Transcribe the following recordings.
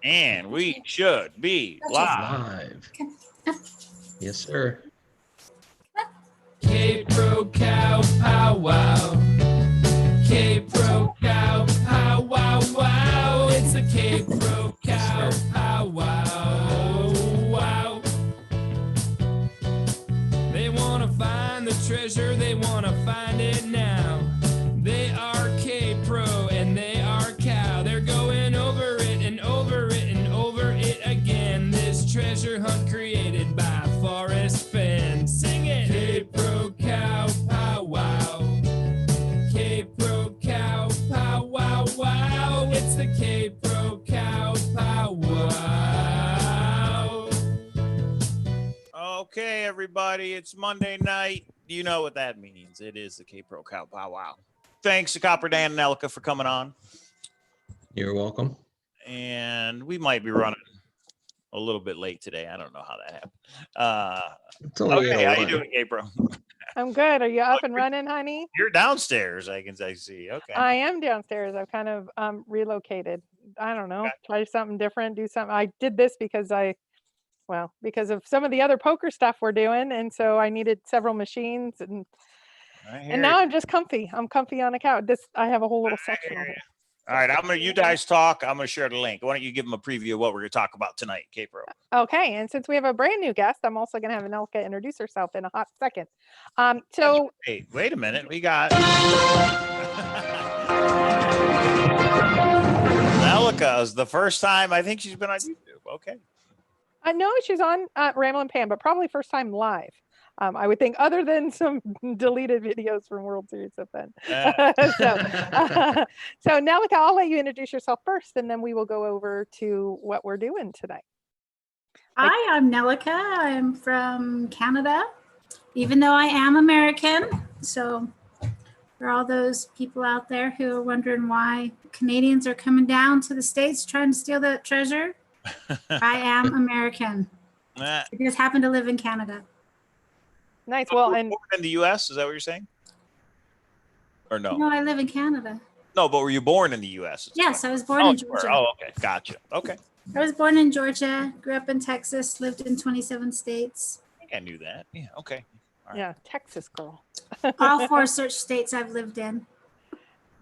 And we should be live. Yes, sir. Kpro cow pow wow. Kpro cow pow wow wow. It's a Kpro cow pow wow wow. They wanna find the treasure, they wanna find it now. They are Kpro and they are cow. They're going over it and over it and over it again. This treasure hunt created by Forrest Fenn. Sing it! Kpro cow pow wow. Kpro cow pow wow wow. It's the Kpro cow pow wow. Okay, everybody, it's Monday night. You know what that means. It is the Kpro cow pow wow. Thanks to CopperDan and Nelika for coming on. You're welcome. And we might be running a little bit late today. I don't know how that happened. Okay, how you doing, Kpro? I'm good. Are you up and running, honey? You're downstairs. I see. Okay. I am downstairs. I've kind of relocated. I don't know. Okay. Try something different. Do something. I did this because because of some of the other poker stuff we're doing, and so I needed several machines, and now I'm just comfy. I'm comfy on a couch. I have a whole little section of it. All right, you guys talk. I'm gonna share the link. Why don't you give them a preview of what we're gonna talk about tonight, Kpro? Okay, and since we have a brand new guest, I'm also gonna have Nelika introduce herself in a hot second. Hey, wait a minute. We got Nelika is the first time I think she's been on YouTube. Okay. I know she's on Ramblin' Pam, but probably first time live. I would think, other than some deleted videos from World Series of Fun. So Nelika, I'll let you introduce yourself first, and then we will go over to what we're doing today. Hi, I'm Nelika. I'm from Canada, even though I am American. So for all those people out there who are wondering why Canadians are coming down to the States trying to steal that treasure, I am American. I just happen to live in Canada. Nice. Well, and born in the U.S., is that what you're saying? Or no? No, I live in Canada. No, but were you born in the U.S.? Yes, I was born in Georgia. Oh, okay. Gotcha. Okay. I was born in Georgia, grew up in Texas, lived in 27 states. I think I knew that. Yeah, okay. All right. Yeah, Texas girl. All 4 search states I've lived in.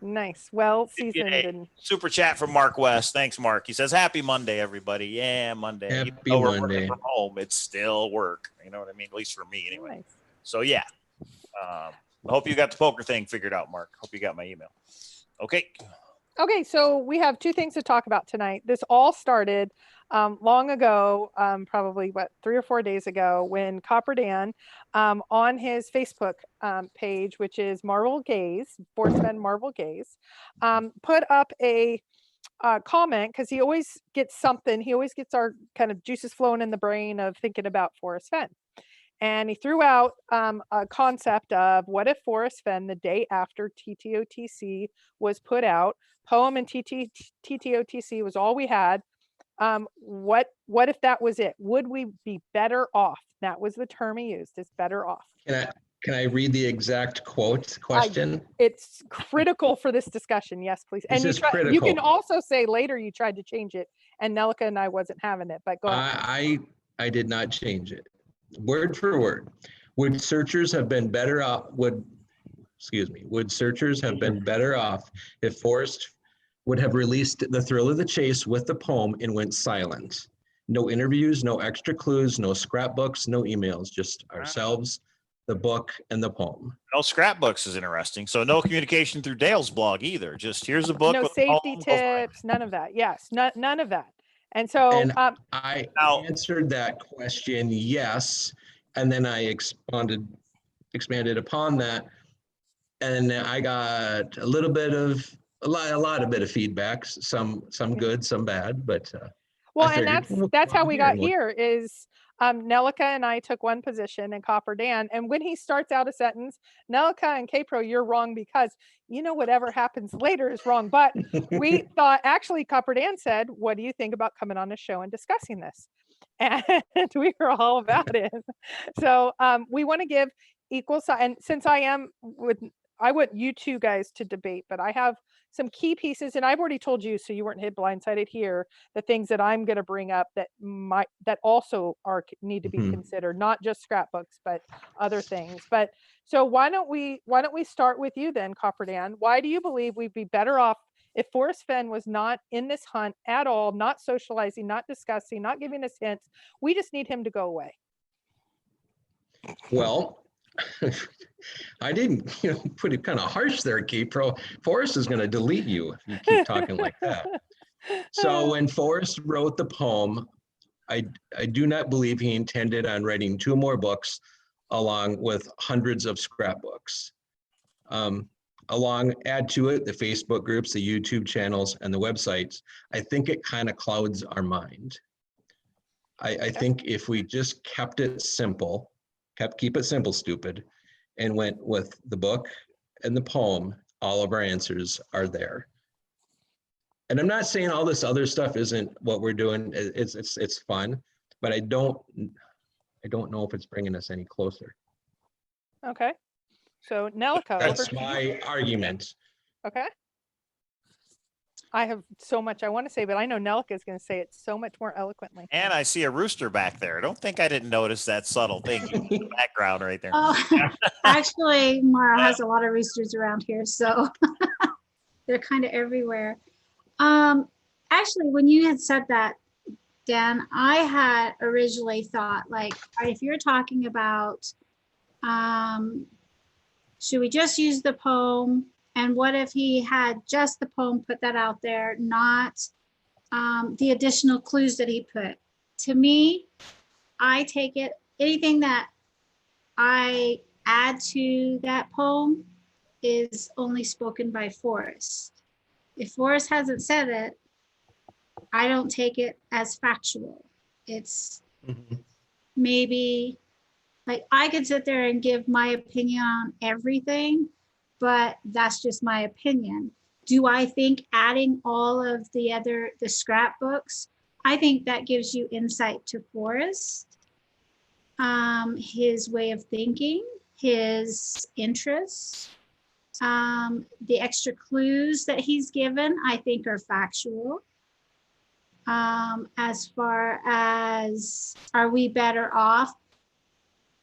Nice. Well seasoned. Super chat from Mark West. Thanks, Mark. He says, happy Monday, everybody. Yeah, Monday. Happy we're Monday. Working from home, it's still work. You know what I mean? At least for me, anyway. Nice. So, yeah. I hope you got the poker thing figured out, Mark. Hope you got my email. Okay. Okay, so we have 2 things to talk about tonight. This all started long ago, probably 3 or 4 days ago, when CopperDan on his Facebook page, which is Marvel Gaze, Forrest Fenn Marvel Gaze, put up a comment, because he always gets something. He always gets our kind of juices flowing in the brain of thinking about Forrest Fenn. And he threw out a concept of, what if Forrest Fenn, the day after TTOTC was put out, poem and TTOTC was all we had. What if that was it? Would we be better off? That was the term he used, is better off. Can I read the exact question? It's critical for this discussion. Yes, please. And you can also say later you tried to change it, and Nelika and I wasn't having it, but go ahead. I did not change it. Word for word. Would searchers have been better off? Would searchers have been better off if Forrest would have released the thrill of the chase with the poem and went silent? No interviews, no extra clues, no scrapbooks, no emails, just ourselves, the book, and the poem. No scrapbooks is interesting. So no communication through Dale's blog either. Just here's a book. No safety tips, none of that. Yes, none of that. And so I answered that question, yes, and then I expanded upon that, and I got a lot of feedback, some good, some bad, but well, and that's how we got here. Is Nelika and I took one position, and CopperDan, and when he starts out a sentence, Nelika and Kpro, you're wrong, because whatever happens later is wrong. But we thought, actually, CopperDan said, what do you think about coming on the show and discussing this? And we were all about it. So we want to give equal side, and since I want you 2 guys to debate, but I have some key pieces, and I've already told you, so you weren't hit blindsided here, the things that I'm going to bring up that also need to be considered, not just scrapbooks, but other things. But so why don't we start with you then, CopperDan? Why do you believe we'd be better off if Forrest Fenn was not in this hunt at all, not socializing, not discussing, not giving us hints? We just need him to go away. Well, I didn't, put it kind of harsh there, Kpro. Forrest is going to delete you if you keep talking like that. So when Forrest wrote the poem, I do not believe he intended on writing 2 more books along with hundreds of scrapbooks. Add to it the Facebook groups, the YouTube channels, and the websites. I think it kind of clouds our mind. I think if we just kept it simple, keep it simple, stupid, and went with the book and the poem, all of our answers are there. And I'm not saying all this other stuff isn't what we're doing. It's fun, but I don't know if it's bringing us any closer. Okay. So Nelika, that's my argument. Okay. I have so much I want to say, but I know Nelika is going to say it so much more eloquently. And I see a rooster back there. I don't think I didn't notice that subtle thing in the background right there. Oh, actually, Mara has a lot of roosters around here, so they're kind of everywhere. Actually, when you had said that, Dan, I had originally thought, like, if you're talking about, should we just use the poem? And what if he had just the poem, put that out there, not the additional clues that he put? To me, I take it, anything that I add to that poem is only spoken by Forrest. If Forrest hasn't said it, I don't take it as factual. It's maybe, like, I could sit there and give my opinion on everything, but that's just my opinion. Do I think adding all of the scrapbooks, I think that gives you insight to Forrest, his way of thinking, his interests, the extra clues that he's given, I think are factual. As far as, are we better off?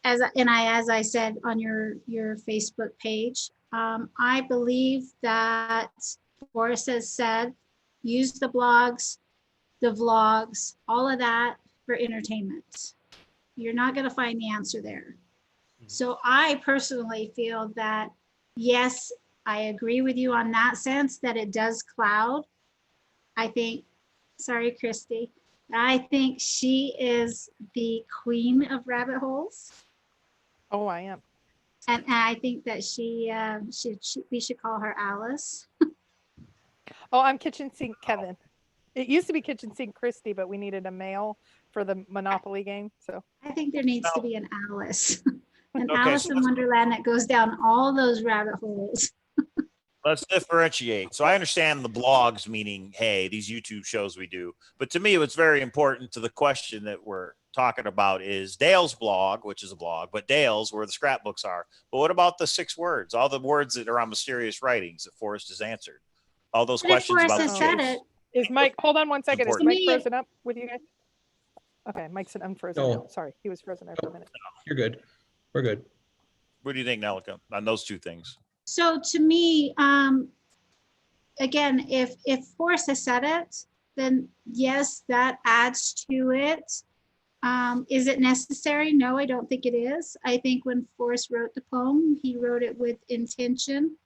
As I said on your Facebook page, I believe that Forrest has said, use the blogs, the vlogs, all of that for entertainment. You're not going to find the answer there. So I personally feel that, yes, I agree with you on that sense, that it does cloud. I think, sorry, Christy, I think she is the queen of rabbit holes. Oh, I am. And I think that we should call her Alice. Oh, I'm kitchen sink Kevin. It used to be kitchen sink Christy, but we needed a male for the Monopoly game. So I think there needs to be an Alice. An Alice in Wonderland that goes down all those rabbit holes. Let's differentiate. So I understand the blogs, meaning, hey, these YouTube shows we do. But to me, what's very important to the question that we're talking about is Dale's blog, which is a blog, but Dale's where the scrapbooks are. But what about the 6 words, all the words that are on mysterious writings that Forrest has answered? All those questions about the said Is Mike, hold on one second. Is Important. Mike frozen up with you guys? Okay, Mike's unfrozen. No. Now. Sorry, he was frozen there for a minute. You're good. We're good. What do you think, Nelika, on those 2 things? So to me, again, if Forrest has said it, then yes, that adds to it. Is it necessary? No, I don't think it is. I think when Forrest wrote the poem, he wrote it with intention.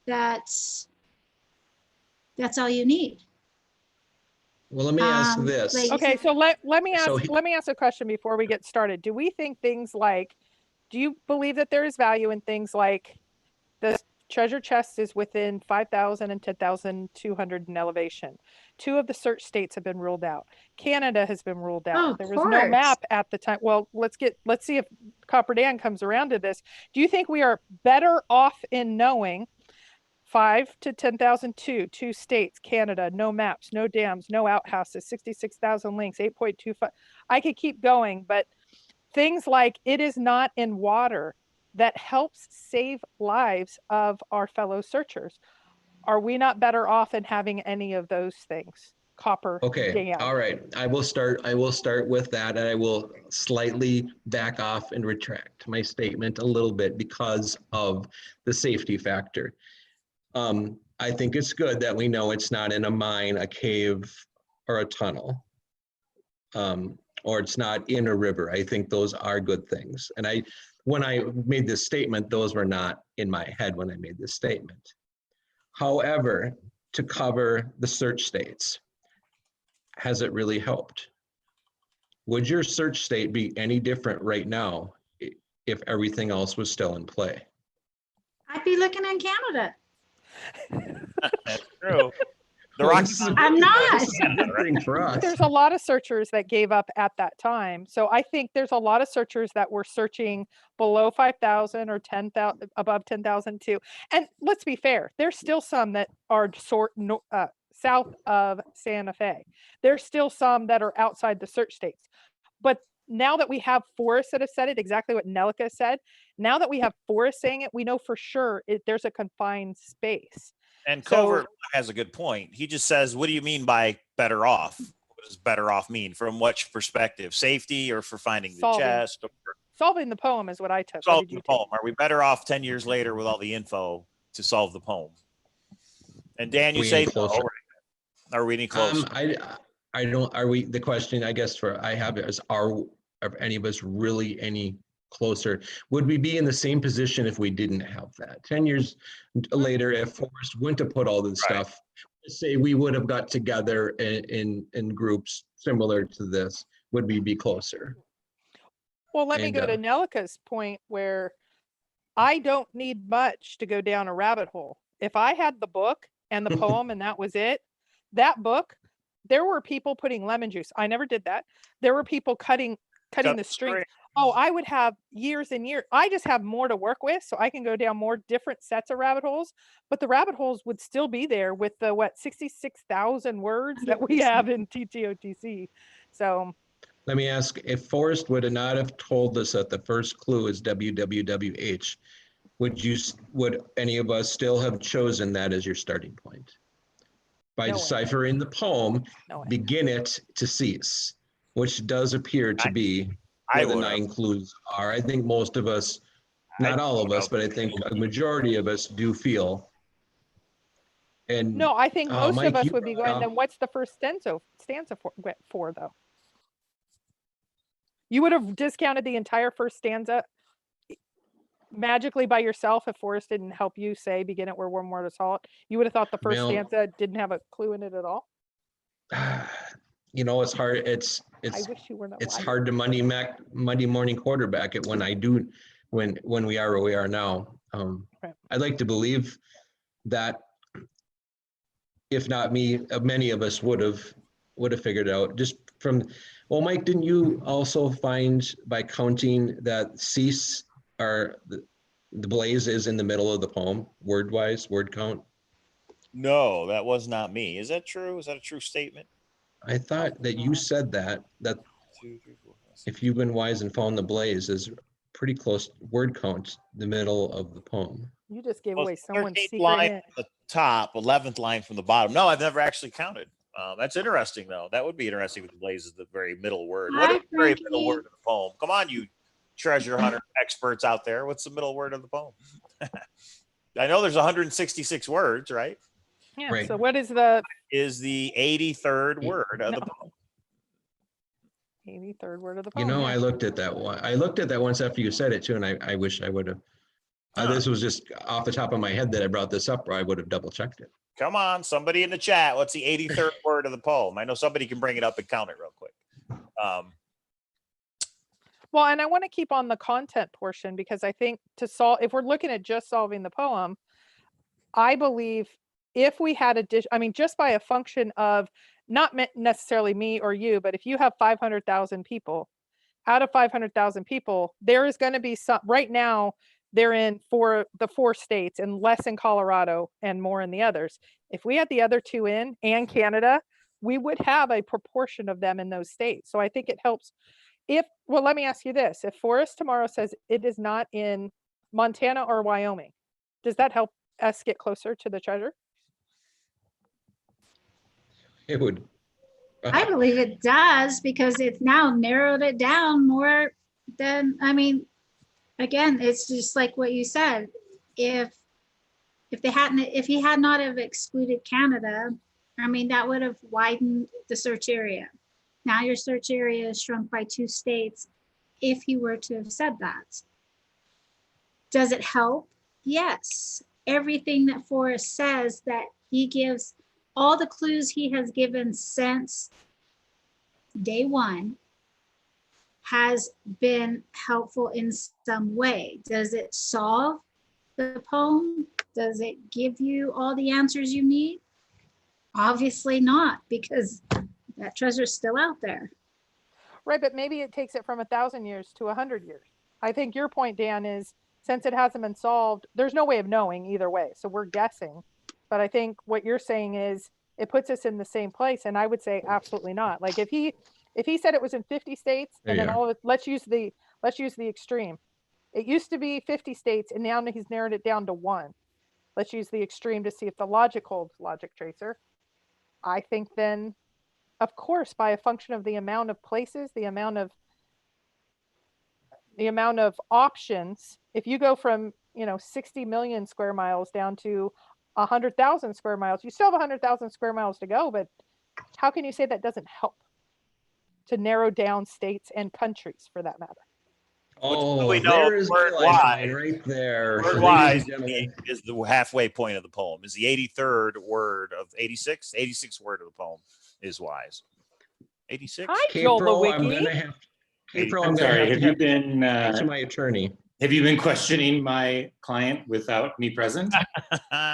That's all you need. Well, let me ask this. Okay, so let me ask a question before we get started. Do we think things like, do you believe that there is value in things like the treasure chest is within 5,000 and 10,200 in elevation? 2 of the search states have been ruled out. Canada has been ruled out. There was no map at the time. Well, let's see if CopperDan comes around to this. Do you think we are better off in knowing 5 to 10,002, 2 states, Canada, no maps, no dams, no outhouses, 66,000 links, 8.25. I could keep going, but things like it is not in water that helps save lives of our fellow searchers. Are we not better off in having any of those things? Copper. Okay, Dan. all right. I will start with that, and I will slightly back off and retract my statement a little bit because of the safety factor. I think it's good that we know it's not in a mine, a cave, or a tunnel, or it's not in a river. I think those are good things. And when I made this statement, those were not in my head when I made this statement. However, to cover the search states, has it really helped? Would your search state be any different right now if everything else was still in play? I'd be looking in Canada. That's true. The Well, Rocky this is a I'm good- not. This is a good thing for us. There's a lot of searchers that gave up at that time. So I think there's a lot of searchers that were searching below 5,000 or 10,000, above 10,000 too. And let's be fair, there's still some that are south of Santa Fe. There's still some that are outside the search states. But now that we have Forrest that have said it, exactly what Nelika said, now that we have Forrest saying it, we know for sure there's a confined space. And So- Covert has a good point. He just says, what do you mean by better off? What does better off mean? From which perspective? Safety or for finding the Solving. chest? Or Solving the poem is what I took. What solving did you the take? poem? Are we better off 10 years later with all the info to solve the poem? And Dan, you We say ain't no. closer. Are we any closer? I don't, are we, the question I guess I have is, are any of us really any closer? Would we be in the same position if we didn't have that? 10 years later, if Forrest went to put all this Right. stuff, say we would have got together in groups similar to this, would we be closer? Well, let me And, go to Nelika's point where I don't need much to go down a rabbit hole. If I had the book and the poem and that was it, that book, there were people putting lemon juice. I never did that. There were people cutting the string. Oh, I would have years and years. I just have more to work with, so I can go down more different sets of rabbit holes. But the rabbit holes would still be there with the 66,000 words that we have in TTOTC. So let me ask, if Forrest would not have told us that the first clue is WWWH, would any of us still have chosen that as your starting point? By No way. deciphering the poem, no way. begin it to cease, which does appear to be I where the would. 9 clues are. I think most of us, not all of us, but I think a majority of us do feel. And No, I think most Mike, of us you would be brought going, up- then what's the first stanza for though? You would have discounted the entire first stanza magically by yourself if Forrest didn't help you say begin it where one more to salt. You would have thought the first Well- stanza didn't have a clue in it at all. you know, it's hard. I wish you were not. It's hard to Monday morning quarterback it when I do, when we are where we are now. Right. I'd like to believe that if not me, many of us would have figured it out just from, well, Mike, didn't you also find by counting that cease or the blaze is in the middle of the poem, word count? No, that was not me. Is that true? Is that a true statement? I thought that you said that 2, 3, 4, 5, 6. if you've been wise and found the blaze is pretty close word count, the middle of the poem. You just gave Well, away someone's 13th secret line hint. from the top, 11th line from the bottom. No, I've never actually counted. That's interesting, though. That would be interesting with the blaze is the very middle word. What Hi, is the very Frankie. middle word of the poem? Come on, you treasure hunter experts out there. What's the middle word of the poem? I know there's 166 words, right? Yeah. Right. So what is the Is the 83rd word of the No. poem. 83rd word of the You poem? know, yeah. I looked at that one. I looked at that once after you said it too, and I wish I would have. This was just off the top of my head that I brought this up, or I would have double checked it. Come on, somebody in the chat. What's the 83rd word of the poem? I know somebody can bring it up and count it real quick. Well, and I want to keep on the content portion because I think if we're looking at just solving the poem, I believe if we had just by a function of not necessarily me or you, but if you have 500,000 people, out of 500,000 people, there is going to be some, right now, they're in the 4 states and less in Colorado and more in the others. If we had the other 2 in and Canada, we would have a proportion of them in those states. So I think it helps. Well, let me ask you this. If Forrest tomorrow says it is not in Montana or Wyoming, does that help us get closer to the treasure? It would. I believe it does because it's now narrowed it down more than, I mean, again, it's just like what you said. If he had not have excluded Canada, I mean, that would have widened the search area. Now your search area is shrunk by 2 states if he were to have said that. Does it help? Yes. Everything that Forrest says that he gives, all the clues he has given since day 1 has been helpful in some way. Does it solve the poem? Does it give you all the answers you need? Obviously not, because that treasure's still out there. Right, but maybe it takes it from 1,000 years to 100 years. I think your point, Dan, is since it hasn't been solved, there's no way of knowing either way. So we're guessing. But I think what you're saying is it puts us in the same place. And I would say absolutely not. Like if he said it was in 50 states and then all of it, let's use the extreme. It used to be 50 states and now he's narrowed it down to 1. Let's use the extreme to see if the logic holds, logic tracer. I think then, of course, by a function of the amount of places, the amount of options, if you go from 60 million square miles down to 100,000 square miles, you still have 100,000 square miles to go, but how can you say that doesn't help to narrow down states and countries for that matter? Oh, we know there is word my lifeline right there. Word wise is the halfway point of the poem, is the 83rd word of 86. 86th word of the poem is wise. 86? Hi, Joel the Kpro, I'm Wiki. gonna have Kpro, I'm sorry, have you been to my attorney. have you been questioning my client without me present?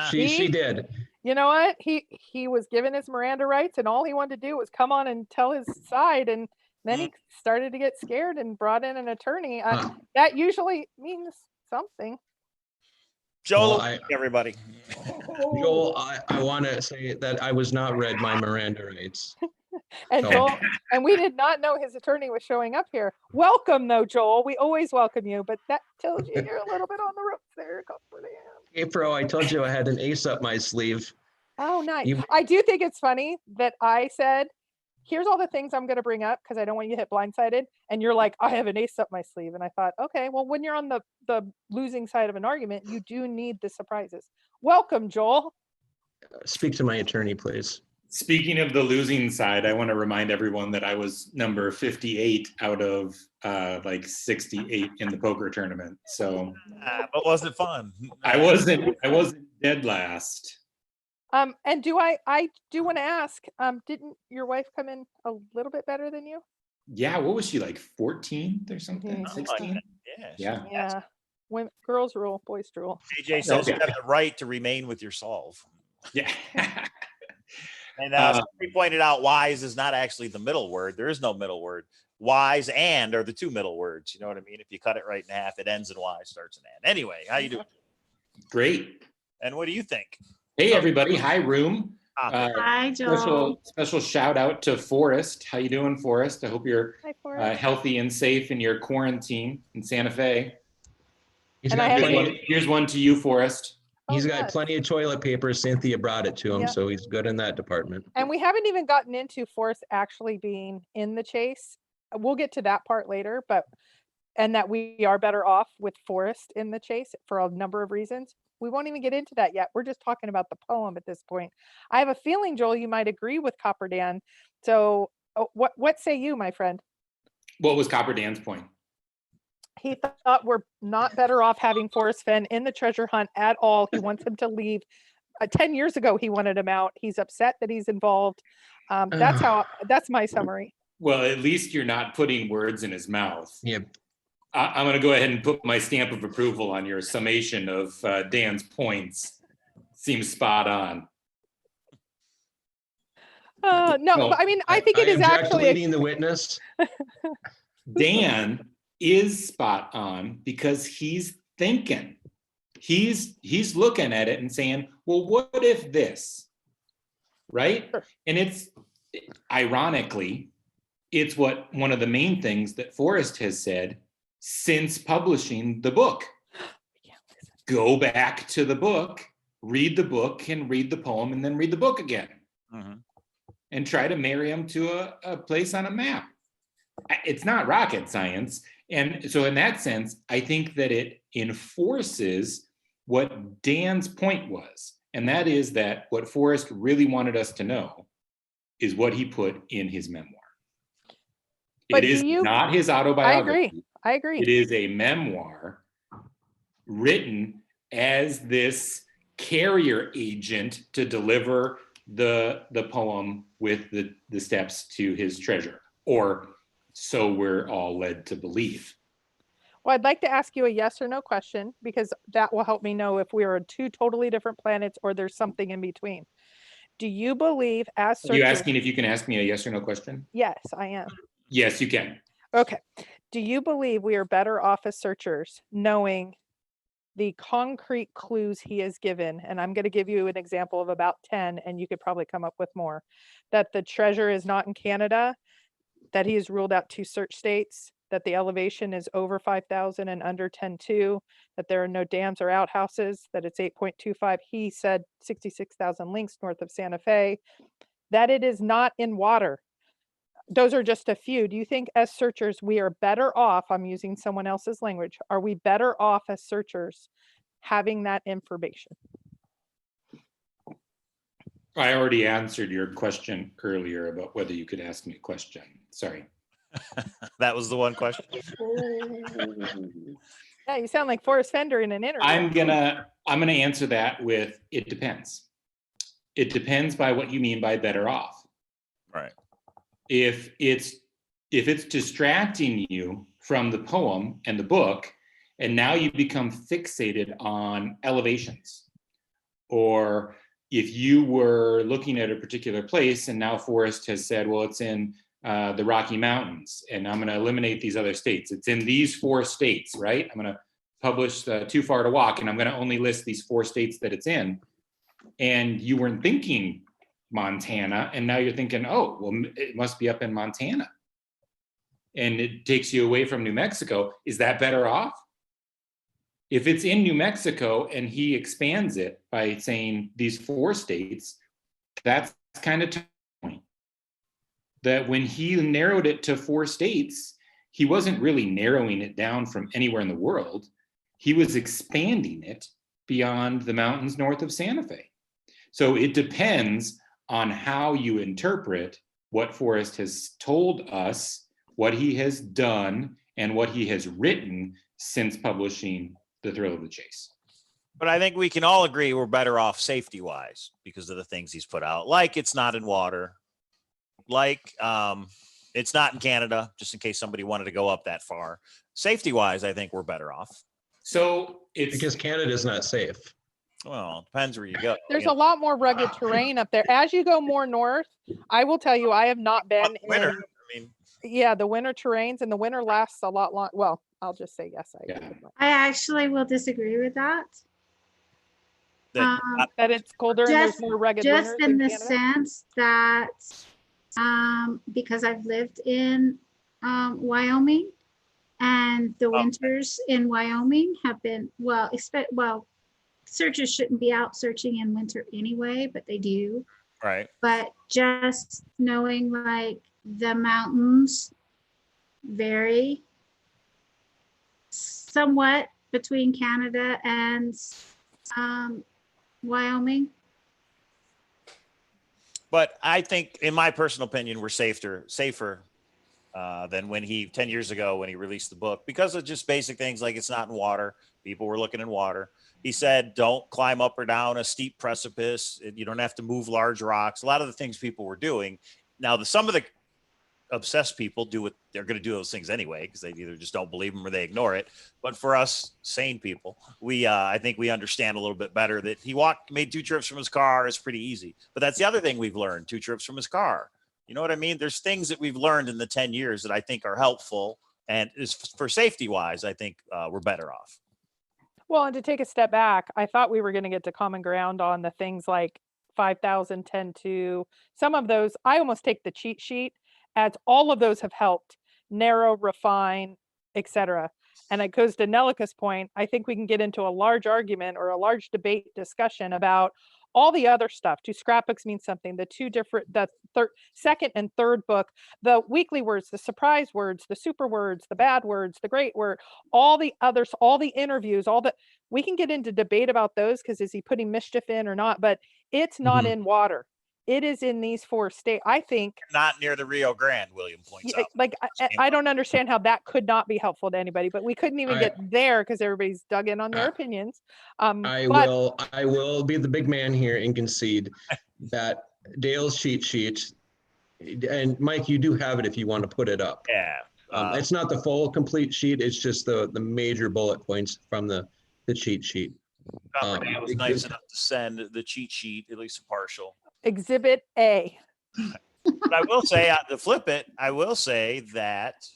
She did. You know what? He was given his Miranda rights and all he wanted to do was come on and tell his side, and then he started to get scared and brought in an attorney. That usually means something. Joel, Well, everybody. Joel, I want to say that I was not read my Miranda rights. And So- Joel, and we did not know his attorney was showing up here. Welcome, though, Joel. We always welcome you, but that tells you you're a little bit on the ropes there, CopperDan. Kpro, I told you I had an ace up my sleeve. Oh, nice. You- I do think it's funny that I said, here's all the things I'm going to bring up because I don't want you to hit blindsided. And you're like, I have an ace up my sleeve. And I thought, okay, well, when you're on the losing side of an argument, you do need the surprises. Welcome, Joel. Speak to my attorney, please. Speaking of the losing side, I want to remind everyone that I was number 58 out of like 68 in the poker tournament. So But was it fun? I wasn't dead last. And I do want to ask, didn't your wife come in a little bit better than you? Yeah, what was she, like 14th or something? Mhm. 16? Yeah. Yeah. When girls rule, boys drool. AJ says you have the right to remain with your solve. Yeah. And somebody pointed out wise is not actually the middle word. There is no middle word. Wise and are the 2 middle words. You know what I mean? If you cut it right in half, it ends in Y, starts in and. Anyway, how you doing? Great. And what do you think? Hey, everybody. Hi, room. Hi, Joel. Special shout out to Forrest. How you doing, Forrest? I hope you're Hi, Forrest. healthy and safe in your quarantine in Santa Fe. He's And I got haven't plenty, Here's one to you, Forrest. he's Oh, got good. plenty of toilet paper. Cynthia brought it to him, Yeah. so he's good in that department. And we haven't even gotten into Forrest actually being in the chase. We'll get to that part later, and that we are better off with Forrest in the chase for a number of reasons. We won't even get into that yet. We're just talking about the poem at this point. I have a feeling, Joel, you might agree with CopperDan. So what say you, my friend? What was CopperDan's point? He thought we're not better off having Forrest Fenn in the treasure hunt at all. He wants him to leave. 10 years ago, he wanted him out. He's upset that he's involved. That's my summary. Well, at least you're not putting words in his mouth. Yep. I'm going to go ahead and put my stamp of approval on your summation of Dan's points. Seems spot on. No, but I mean, I think it is object to actually. leading the witness. Dan is spot on because he's thinking. He's looking at it and saying, well, what if this? Right? Sure. And it's ironically, it's one of the main things that Forrest has said since publishing the book. Go back to the book, read the book, and read the poem, and then read the book again. Mhm. and try to marry them to a place on a map. It's not rocket science. And so in that sense, I think that it enforces what Dan's point was. And that is that what Forrest really wanted us to know is what he put in his memoir. But it is not his autobiography. I agree. It is a memoir written as this carrier agent to deliver the poem with the steps to his treasure, or so we're all led to believe. Well, I'd like to ask you a yes or no question, because that will help me know if we are on two totally different planets or there's something in between. Do you believe, as Are you searchers— asking if you can ask me a yes or no question? Yes, I am. Yes, you can. Okay. Do you believe we are better off as searchers knowing the concrete clues he has given? And I'm going to give you an example of about 10, and you could probably come up with more. That the treasure is not in Canada, that he has ruled out 2 search states, that the elevation is over 5,000 and under 10.2, that there are no dams or outhouses, that it's 8.25. He said 66,000 links north of Santa Fe, that it is not in water. Those are just a few. Do you think as searchers we are better off, I'm using someone else's language, are we better off as searchers having that information? I already answered your question earlier about whether you could ask me a question. Sorry. That was the one question. Yeah, you sound like Forrest Fenn in an interview. I'm gonna answer that with, it depends. It depends by what you mean by better off. Right. If it's distracting you from the poem and the book, and now you become fixated on elevations, or if you were looking at a particular place and now Forrest has said, well, it's in the Rocky Mountains, and I'm going to eliminate these other states. It's in these 4 states, right? I'm going to publish Too Far to Walk, and I'm going to only list these 4 states that it's in. And you weren't thinking Montana, and now you're thinking, oh, well, it must be up in Montana. And it takes you away from New Mexico. Is that better off? If it's in New Mexico and he expands it by saying these 4 states, that's kind of point. That when he narrowed it to 4 states, he wasn't really narrowing it down from anywhere in the world. He was expanding it beyond the mountains north of Santa Fe. So it depends on how you interpret what Forrest has told us, what he has done, and what he has written since publishing The Thrill of the Chase. But I think we can all agree we're better off safety-wise because of the things he's put out. Like it's not in water. Like it's not in Canada, just in case somebody wanted to go up that far. Safety-wise, I think we're better off. So it's Because Canada's not safe. Well, it depends where you go. There's a lot more rugged terrain up there. As you go more north, I will tell you, I have not been winter. in, I mean, yeah, the winter terrains, and the winter lasts a lot long. Well, I'll just say yes. I agree with that. I actually will disagree with that. That it's colder and there's Just- more rugged Just winters in the Canada? sense that, because I've lived in Wyoming, and the winters in Wyoming have been, well, searchers shouldn't be out searching in winter anyway, but they do. right. But just knowing like the mountains vary somewhat between Canada and Wyoming. But I think, in my personal opinion, we're safer than when 10 years ago when he released the book, because of just basic things like it's not in water. People were looking in water. He said, don't climb up or down a steep precipice. You don't have to move large rocks. A lot of the things people were doing. Now, some of the obsessed people do what they're going to do those things anyway, because they either just don't believe them or they ignore it. But for us sane people, I think we understand a little bit better that he made 2 trips from his car. It's pretty easy. But that's the other thing we've learned, 2 trips from his car. You know what I mean? There's things that we've learned in the 10 years that I think are helpful. And is for safety wise, I think we're better off. Well, and to take a step back, I thought we were going to get to common ground on the things like 5,000, 10.2. Some of those, I almost take the cheat sheet as all of those have helped narrow, refine, etc. And it goes to Nelika's point. I think we can get into a large argument or a large debate discussion about all the other stuff. Do scrapbooks mean something? The two different, the second and third book, the weekly words, the surprise words, the super words, the bad words, the great word, all the others, all the interviews, we can get into debate about those because is he putting mischief in or not? But it's not in water. It is in these 4 states. I think Not near the Rio Grande, William points out. like I don't understand how that could not be helpful to anybody, but we couldn't even get there because everybody's dug in on their opinions. I will be the big man here and concede that Dale's cheat sheet, and Mike, you do have it if you want to put it up. Yeah. It's not the full complete sheet. It's just the major bullet points from the cheat sheet. CopperDan was nice enough to send the cheat sheet, at least a partial. Exhibit A. But I will say, to flip it, I will say that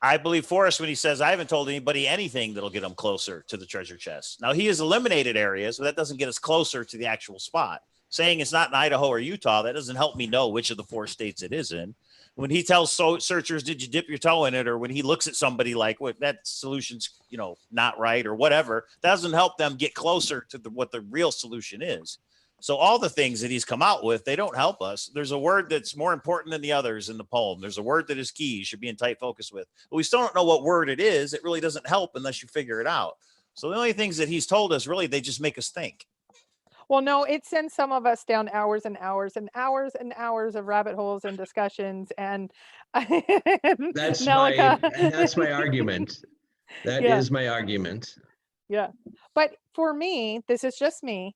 I believe Forrest when he says, I haven't told anybody anything that'll get them closer to the treasure chest. Now, he has eliminated areas, but that doesn't get us closer to the actual spot. Saying it's not in Idaho or Utah, that doesn't help me know which of the 4 states it is in. When he tells searchers, did you dip your toe in it? Or when he looks at somebody like, well, that solution's, not right or whatever, that doesn't help them get closer to what the real solution is. So all the things that he's come out with, they don't help us. There's a word that's more important than the others in the poem. There's a word that is key, you should be in tight focus with. But we still don't know what word it is. It really doesn't help unless you figure it out. So the only things that he's told us, really, they just make us think. Well, no, it sends some of us down hours and hours and hours and hours of rabbit holes and discussions. And that's my argument. That is my argument. Yeah. But for me, this is just me.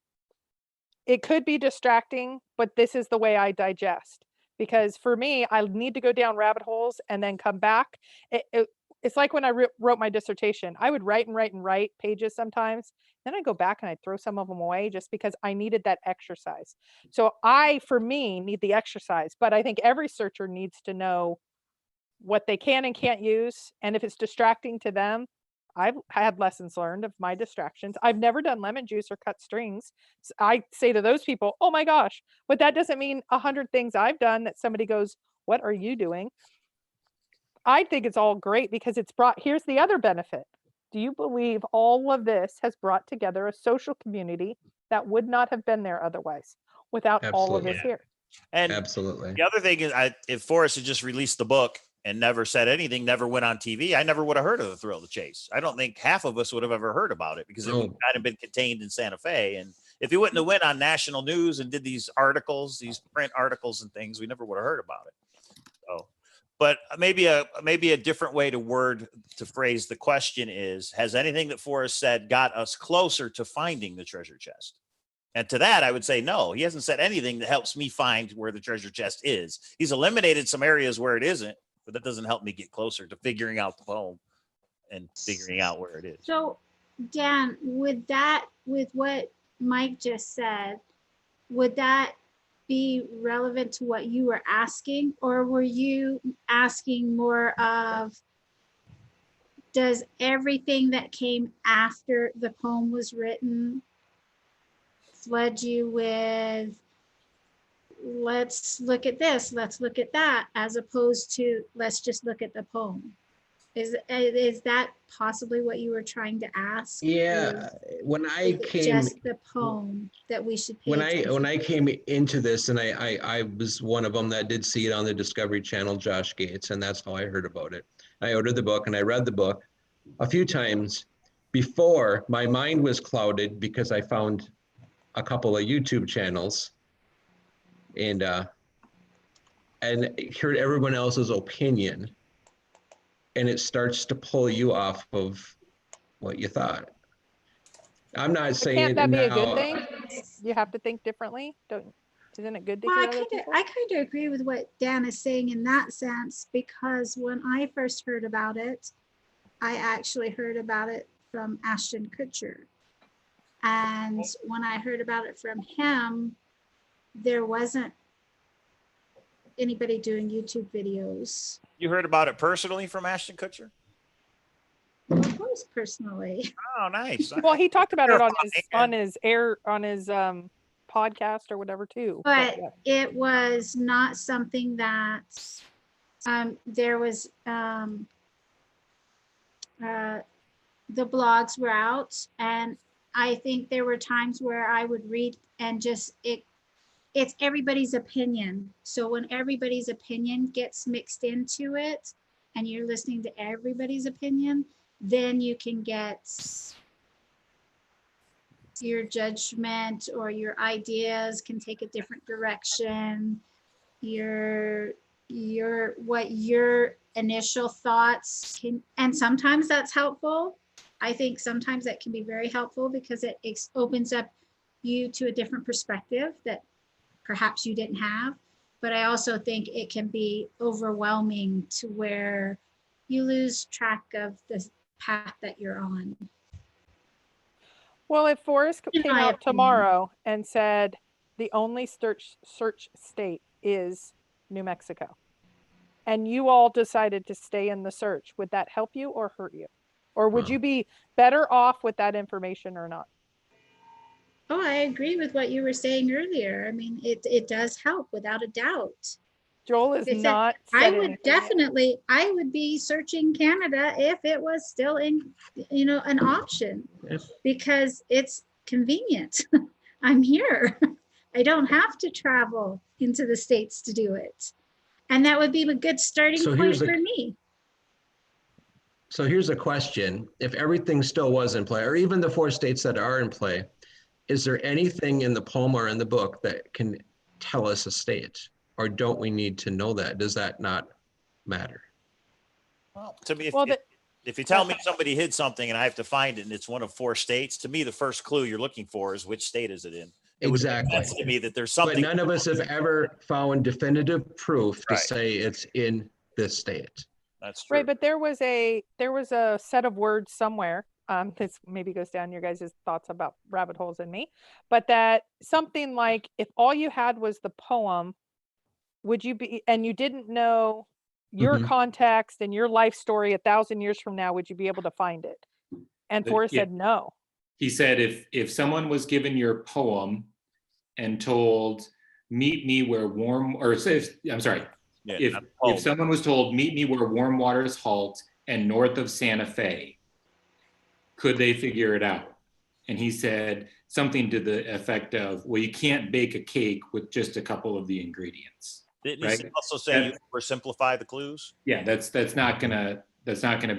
It could be distracting, but this is the way I digest. Because for me, I need to go down rabbit holes and then come back. It's like when I wrote my dissertation. I would write and write and write pages sometimes. Then I go back and I throw some of them away just because I needed that exercise. So for me, need the exercise. But I think every searcher needs to know what they can and can't use. And if it's distracting to them, I've had lessons learned of my distractions. I've never done lemon juice or cut strings. So I say to those people, oh my gosh, but that doesn't mean 100 things I've done that somebody goes, what are you doing? I think it's all great because here's the other benefit. Do you believe all of this has brought together a social community that would not have been there otherwise without all of us here? And absolutely. The other thing is, if Forrest had just released the book and never said anything, never went on TV, I never would have heard of the Thrill of the Chase. I don't think half of us would have ever heard about it because it would have been contained in Santa Fe. And if he wouldn't have went on national news and did these articles, these print articles and things, we never would have heard about it. So, but maybe a different way to phrase the question is, has anything that Forrest said got us closer to finding the treasure chest? And to that, I would say no. He hasn't said anything that helps me find where the treasure chest is. He's eliminated some areas where it isn't, but that doesn't help me get closer to figuring out the poem and figuring out where it is. So, Dan, with what Mike just said, would that be relevant to what you were asking, or were you asking more of, does everything that came after the poem was written flood you with, let's look at this, let's look at that, as opposed to let's just look at the poem? Is that possibly what you were trying to ask? Yeah, when I came, just the poem that we should pay when I came into this, and I was one of them that did see it on the Discovery Channel, Josh Gates, and that's how I heard about it. I ordered the book and I read the book a few times before my mind was clouded because I found a couple of YouTube channels and heard everyone else's opinion. And it starts to pull you off of what you thought. I'm not saying can't that be a good thing? You have to think differently. Isn't it good to hear other people? I kind of agree with what Dan is saying in that sense, because when I first heard about it, I actually heard about it from Ashton Kutcher. And when I heard about it from him, there wasn't anybody doing YouTube videos. You heard about it personally from Ashton Kutcher? Of course, personally. Oh, nice. Well, he talked about it on his podcast or whatever too. But it was not something that there was. The blogs were out, and I think there were times where I would read and just it's everybody's opinion. So when everybody's opinion gets mixed into it and you're listening to everybody's opinion, then you can get your judgment or your ideas can take a different direction. Your initial thoughts can, and sometimes that's helpful. I think sometimes that can be very helpful because it opens up you to a different perspective that perhaps you didn't have. But I also think it can be overwhelming to where you lose track of the path that you're on. Well, if Forrest In came my out opinion. tomorrow and said the only search state is New Mexico, and you all decided to stay in the search, would that help you or hurt you? Or would you be better off with that information or not? Oh, I agree with what you were saying earlier. I mean, it does help without a doubt. Joel is It's not. I would definitely, I would be searching Canada if it was still in, an option, Yes. because it's convenient. I'm here. I don't have to travel into the States to do it. And that would be a good starting So point here's for me. So here's a question. If everything still was in play, or even the 4 states that are in play, is there anything in the poem or in the book that can tell us a state? Or don't we need to know that? Does that not matter? Well, to me, Well, if you tell me somebody hid something and I have to find it and it's one of 4 states, to me, the first clue you're looking for is which state is it in? It would make sense to me that there's But something. none of us have ever found definitive proof to Right. say it's in this state. That's true. Right, but there was a set of words somewhere. This maybe goes down your guys' thoughts about rabbit holes in me, but that something like if all you had was the poem, would you be, and you didn't know your context and your life story 1,000 years from now, would you be able to find it? And Forrest said no. He said if someone was given your poem and told, meet me where warm, or I'm sorry, if someone was told, meet me where warm waters halt and north of Santa Fe, could they figure it out? And he said something to the effect of, well, you can't bake a cake with just a couple of the ingredients. Didn't he also say you oversimplify the clues? Yeah, that's not gonna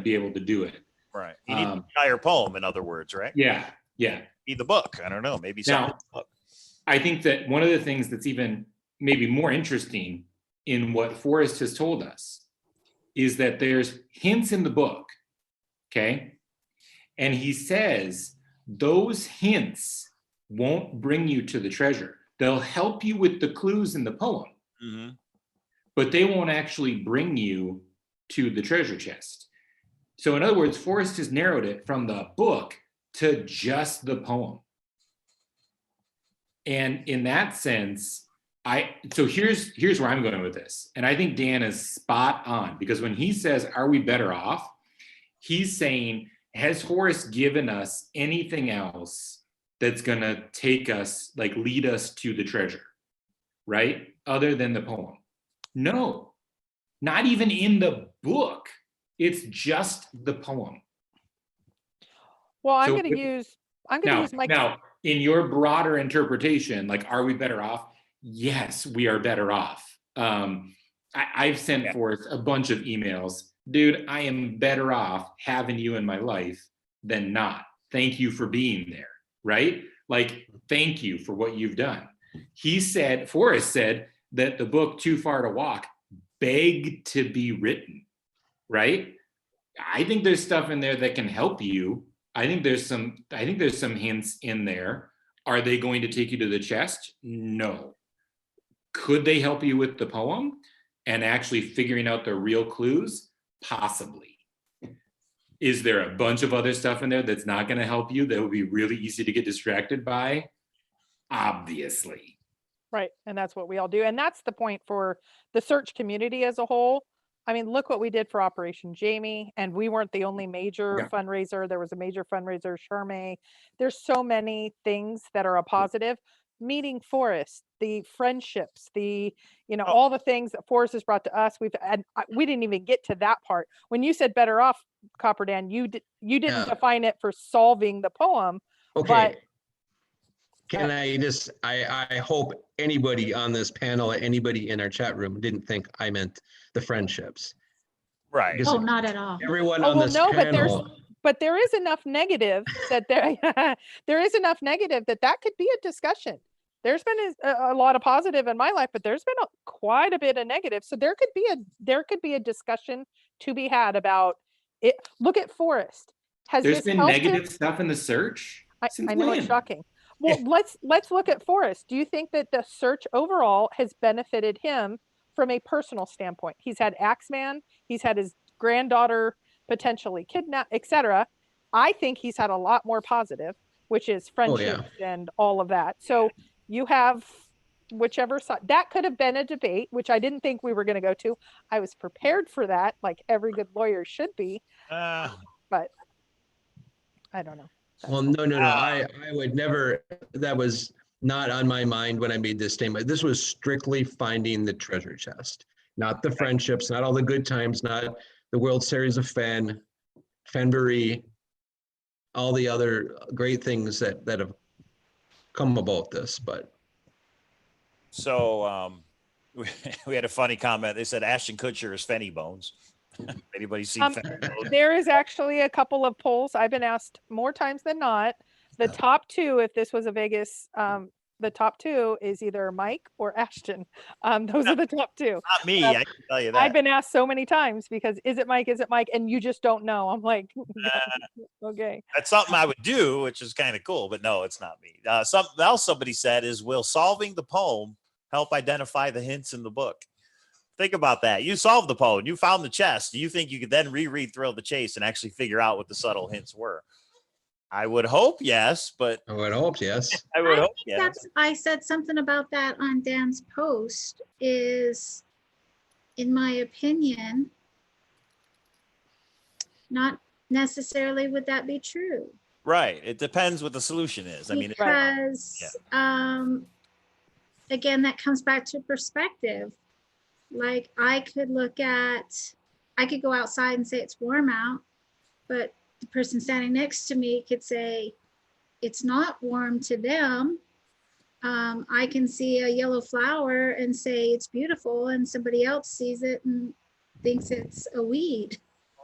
be able to do it. Right. You need an entire poem, in other words, right? Yeah. Be the book. I don't know. Maybe something. Now, I think that one of the things that's even maybe more interesting in what Forrest has told us is that there's hints in the book, okay? And he says those hints won't bring you to the treasure. They'll help you with the clues in the poem, but they won't actually bring you to the treasure chest. So in other words, Forrest has narrowed it from the book to just the poem. And in that sense, so here's where I'm going with this. And I think Dan is spot on, because when he says, are we better off? He's saying, has Forrest given us anything else that's going to take us, like lead us to the treasure, right? Other than the poem? No, not even in the book. It's just the poem. Well, I'm going to use my. Now, in your broader interpretation, like, are we better off? Yes, we are better off. I've sent Forrest a bunch of emails. Dude, I am better off having you in my life than not. Thank you for being there, right? Like, thank you for what you've done. Forrest said that the book Too Far to Walk begged to be written, right? I think there's stuff in there that can help you. I think there's some hints in there. Are they going to take you to the chest? No. Could they help you with the poem and actually figuring out the real clues? Possibly. Is there a bunch of other stuff in there that's not going to help you that would be really easy to get distracted by? Obviously. Right. And that's what we all do. And that's the point for the search community as a whole. I mean, look what we did for Operation Jamie, and we weren't the only major fundraiser. There was a major fundraiser, Charme. There's so many things that are a positive. Meeting Forrest, the friendships, all the things that Forrest has brought to us. We didn't even get to that part. When you said better off, CopperDan, you didn't define it for solving the poem. Okay. But Can I hope anybody on this panel, anybody in our chat room didn't think I meant the friendships. Right. Because Oh, not at all. everyone Oh, on well, this no, panel, but there is enough negative that there is enough negative that could be a discussion. There's been a lot of positive in my life, but there's been quite a bit of negative. So there could be a discussion to be had about it. Look at Forrest. Has There's this been helped him? negative stuff in the search. Since I know it's when? shocking. Well, let's look at Forrest. Do you think that the search overall has benefited him from a personal standpoint? He's had Axeman, he's had his granddaughter potentially kidnapped, etc. I think he's had a lot more positive, which is friendships and all of that. So you have whichever side. That could have been a debate, which I didn't think we were going to go to. I was prepared for that, like every good lawyer should be, but I don't know. well, no. I would never, that was not on my mind when I made this statement. This was strictly finding the treasure chest, not the friendships, not all the good times, not the World Series of Fenbury, all the other great things that have come about this, but. So we had a funny comment. They said Ashton Kutcher is Fenny Bones. Anybody seen Fenny Bones? There is actually a couple of polls. I've been asked more times than not. The top two, if this was a Vegas, the top two is either Mike or Ashton. Those are the top two. Not me, I can tell you that. I've been asked so many times because is it Mike? Is it Mike? And you just don't know. I'm like, okay. That's something I would do, which is kind of cool, but no, it's not me. Something else somebody said is, will solving the poem help identify the hints in the book? Think about that. You solved the poem. You found the chest. Do you think you could then reread Thrill the Chase and actually figure out what the subtle hints were? I would hope yes, but I would hope yes. I would hope yes. I said something about that on Dan's post is, in my opinion, not necessarily would that be true. Right. It depends what the solution is. I mean, because again, that comes back to perspective. Like I could go outside and say it's warm out, but the person standing next to me could say it's not warm to them. I can see a yellow flower and say it's beautiful, and somebody else sees it and thinks it's a weed.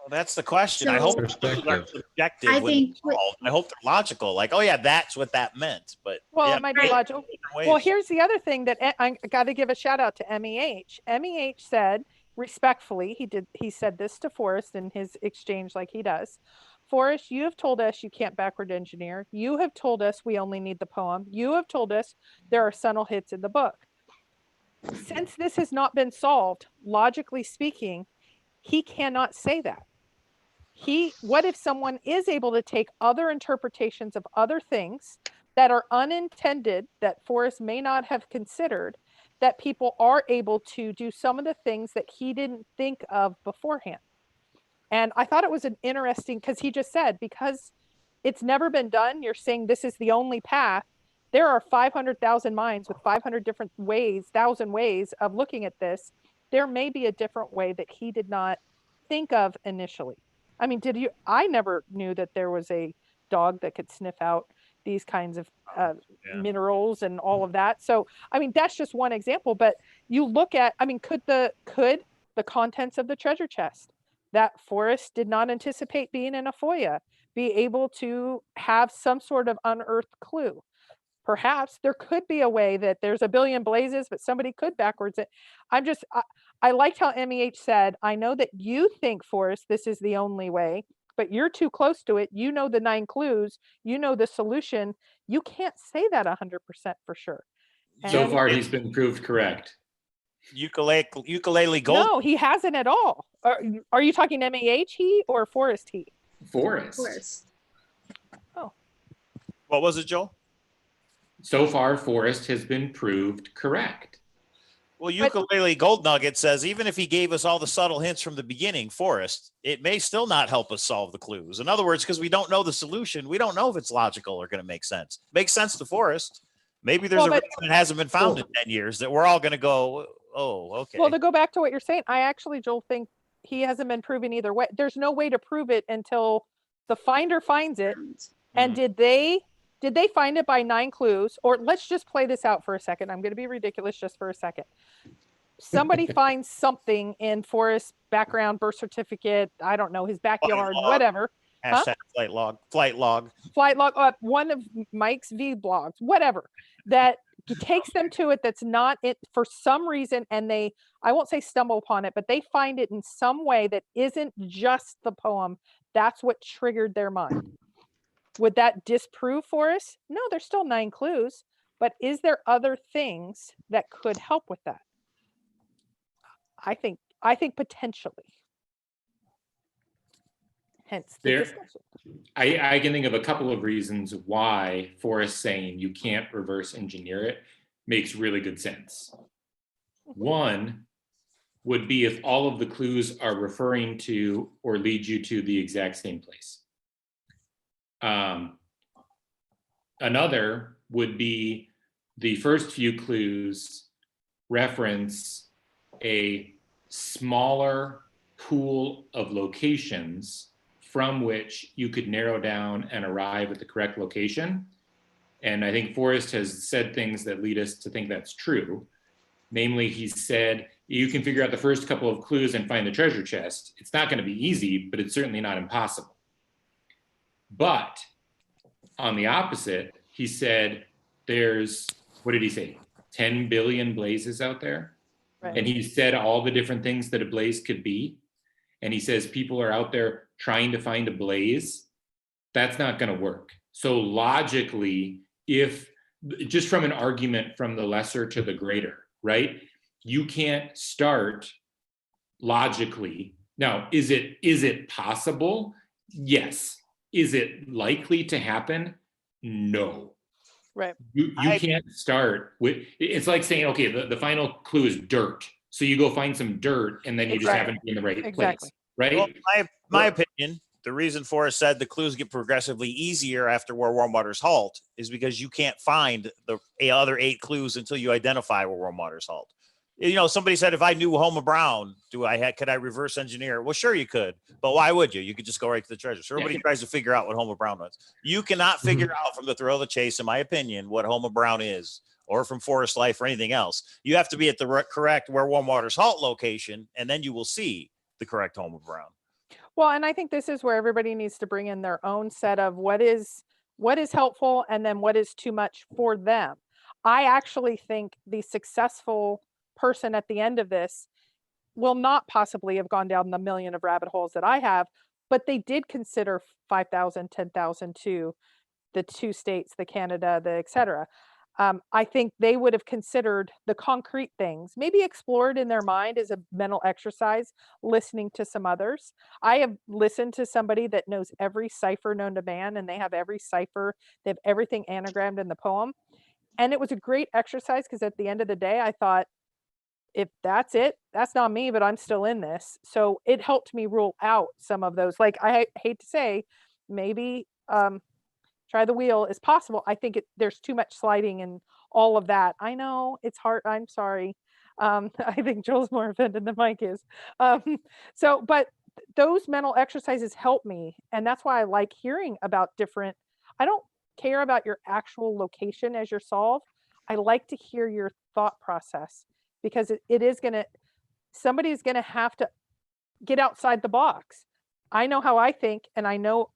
well, that's the question. So, I hope Perspective. they're subjective. I when think they're solved. I hope they're logical. Like, oh yeah, that's what that meant. But Well, yeah, it might be Right. logical. different ways. Well, here's the other thing that I got to give a shout out to MEH. MEH said respectfully, he said this to Forrest in his exchange like he does. Forrest, you have told us you can't backward engineer. You have told us we only need the poem. You have told us there are subtle hits in the book. Since this has not been solved, logically speaking, he cannot say that. What if someone is able to take other interpretations of other things that are unintended, that Forrest may not have considered, that people are able to do some of the things that he didn't think of beforehand? And I thought it was an interesting, because he just said, because it's never been done, you're saying this is the only path. There are 500,000 minds with 500 different ways, 1,000 ways of looking at this. There may be a different way that he did not think of initially. I mean, I never knew that there was a dog that could sniff out these kinds of minerals and all of that. So, I mean, that's just one example, but you look at, I mean, could the contents of the treasure chest that Forrest did not anticipate being in a FOIA be able to have some sort of unearthed clue? Perhaps there could be a way that there's a billion blazes, but somebody could backwards it. I liked how MEH said, I know that you think, Forrest, this is the only way, but you're too close to it. You know the 9 clues, you know the solution. You can't say that 100% for sure. So far, he's been proved correct. Ukulele gold. No, he hasn't at all. Are you talking MEH he or Forrest he? Forrest. Oh. What was it, Joel? So far, Forrest has been proved correct. Well, Ukulele Gold Nugget says even if he gave us all the subtle hints from the beginning, Forrest, it may still not help us solve the clues. In other words, because we don't know the solution, we don't know if it's logical or going to make sense. Makes sense to Forrest. Maybe there's a reason it hasn't been found in 10 years that we're all going to go, oh, okay. Well, to go back to what you're saying, I actually, Joel, think he hasn't been proven either way. There's no way to prove it until the finder finds it. And did did they find it by 9 clues? Or let's just play this out for a second. I'm going to be ridiculous just for a second. Somebody finds something in Forrest's background, birth certificate, I don't know, his backyard, log. whatever. Hashtag flight log. One of Mike's V blogs, whatever, that takes them to it, that's not it for some reason, and they, I won't say stumble upon it, but they find it in some way that isn't just the poem. That's what triggered their mind. Would that disprove Forrest? No, there's still 9 clues, but is there other things that could help with that? I think potentially. Hence the discussion. I can think of a couple of reasons why Forrest saying you can't reverse engineer it makes really good sense. One would be if all of the clues are referring to or lead you to the exact same place. Another would be the first few clues reference a smaller pool of locations from which you could narrow down and arrive at the correct location. And I think Forrest has said things that lead us to think that's true. Namely, he said, you can figure out the first couple of clues and find the treasure chest. It's not going to be easy, but it's certainly not impossible. But on the opposite, he said, there's, what did he say? 10 billion blazes out there. Right. And he said all the different things that a blaze could be. And he says people are out there trying to find a blaze. That's not going to work. So logically, if just from an argument from the lesser to the greater, right? You can't start logically. Now, is it possible? Yes. Is it likely to happen? No. Right. You can't start with, it's like saying, okay, the final clue is dirt. So you go find some dirt and then you just happen to be in the right place, right? Well, my opinion, the reason Forrest said the clues get progressively easier after where warm waters halt is because you can't find the other 8 clues until you identify where warm waters halt. You know, somebody said, if I knew Homer Brown, could I reverse engineer? Well, sure you could, but why would you? You could just go right to the treasure. So everybody tries to figure out what Homer Brown was. You cannot figure out from the thrill of the chase, in my opinion, what Homer Brown is, or from Forest Life or anything else. You have to be at the correct where warm waters halt location, and then you will see the correct Homer Brown. Well, and I think this is where everybody needs to bring in their own set of what is helpful and then what is too much for them. I actually think the successful person at the end of this will not possibly have gone down the million of rabbit holes that I have, but they did consider 5,000, 10,000 to the 2 states, the Canada, the et cetera. I think they would have considered the concrete things, maybe explored in their mind as a mental exercise, listening to some others. I have listened to somebody that knows every cipher known to man, and they have every cipher, they have everything anagrammed in the poem. And it was a great exercise because at the end of the day, I thought, if that's it, that's not me, but I'm still in this. So it helped me rule out some of those. Like, I hate to say, maybe try the wheel is possible. I think there's too much sliding and all of that. I know it's hard. I'm sorry. I think Joel's more offended than Mike is. But those mental exercises help me. And that's why I like hearing about different, I don't care about your actual location as your solve. I like to hear your thought process, because it is going to, somebody's going to have to get outside the box. I know how I think, and I know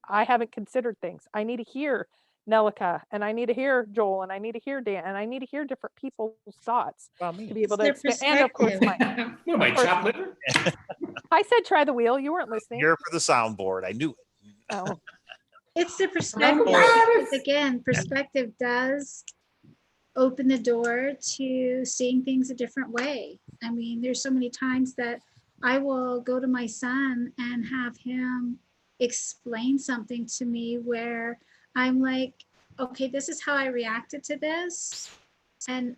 I haven't considered things. I need to hear Nelika, and I need to hear Joel, and I need to hear Dan, and I need to hear different people's thoughts to be able to expand. And of course, my chop liver. I said try the wheel. You weren't listening. Here for the soundboard. I knew it. Oh. It's the perspective. Again, perspective does open the door to seeing things a different way. I mean, there's so many times that I will go to my son and have him explain something to me where I'm like, okay, this is how I reacted to this. And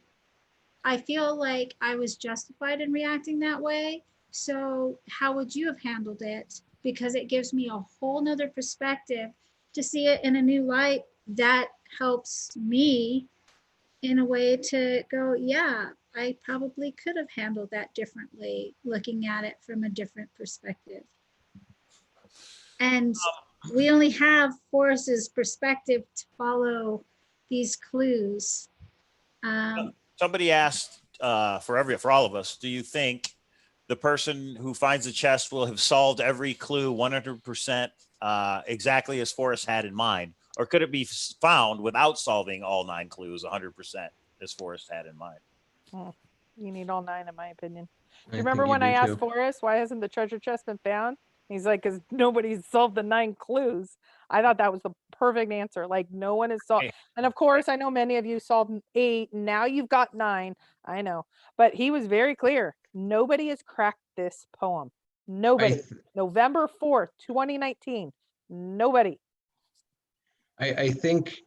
I feel like I was justified in reacting that way. So how would you have handled it? Because it gives me a whole nother perspective to see it in a new light. That helps me in a way to go, yeah, I probably could have handled that differently, looking at it from a different perspective. And we only have Forrest's perspective to follow these clues. Somebody asked for all of us, do you think the person who finds the chest will have solved every clue 100% exactly as Forrest had in mind? Or could it be found without solving all 9 clues 100% as Forrest had in mind? You need all 9, in my opinion. Do I you remember think you when I do asked too. Forrest, why hasn't the treasure chest been found? He's like, because nobody's solved the 9 clues. I thought that was the perfect answer. Like, no one has solved. Hey. And of course, I know many of you solved 8. Now you've got 9. I know. But he was very clear. Nobody has cracked this poem. Nobody. November 4th, 2019. Nobody. I think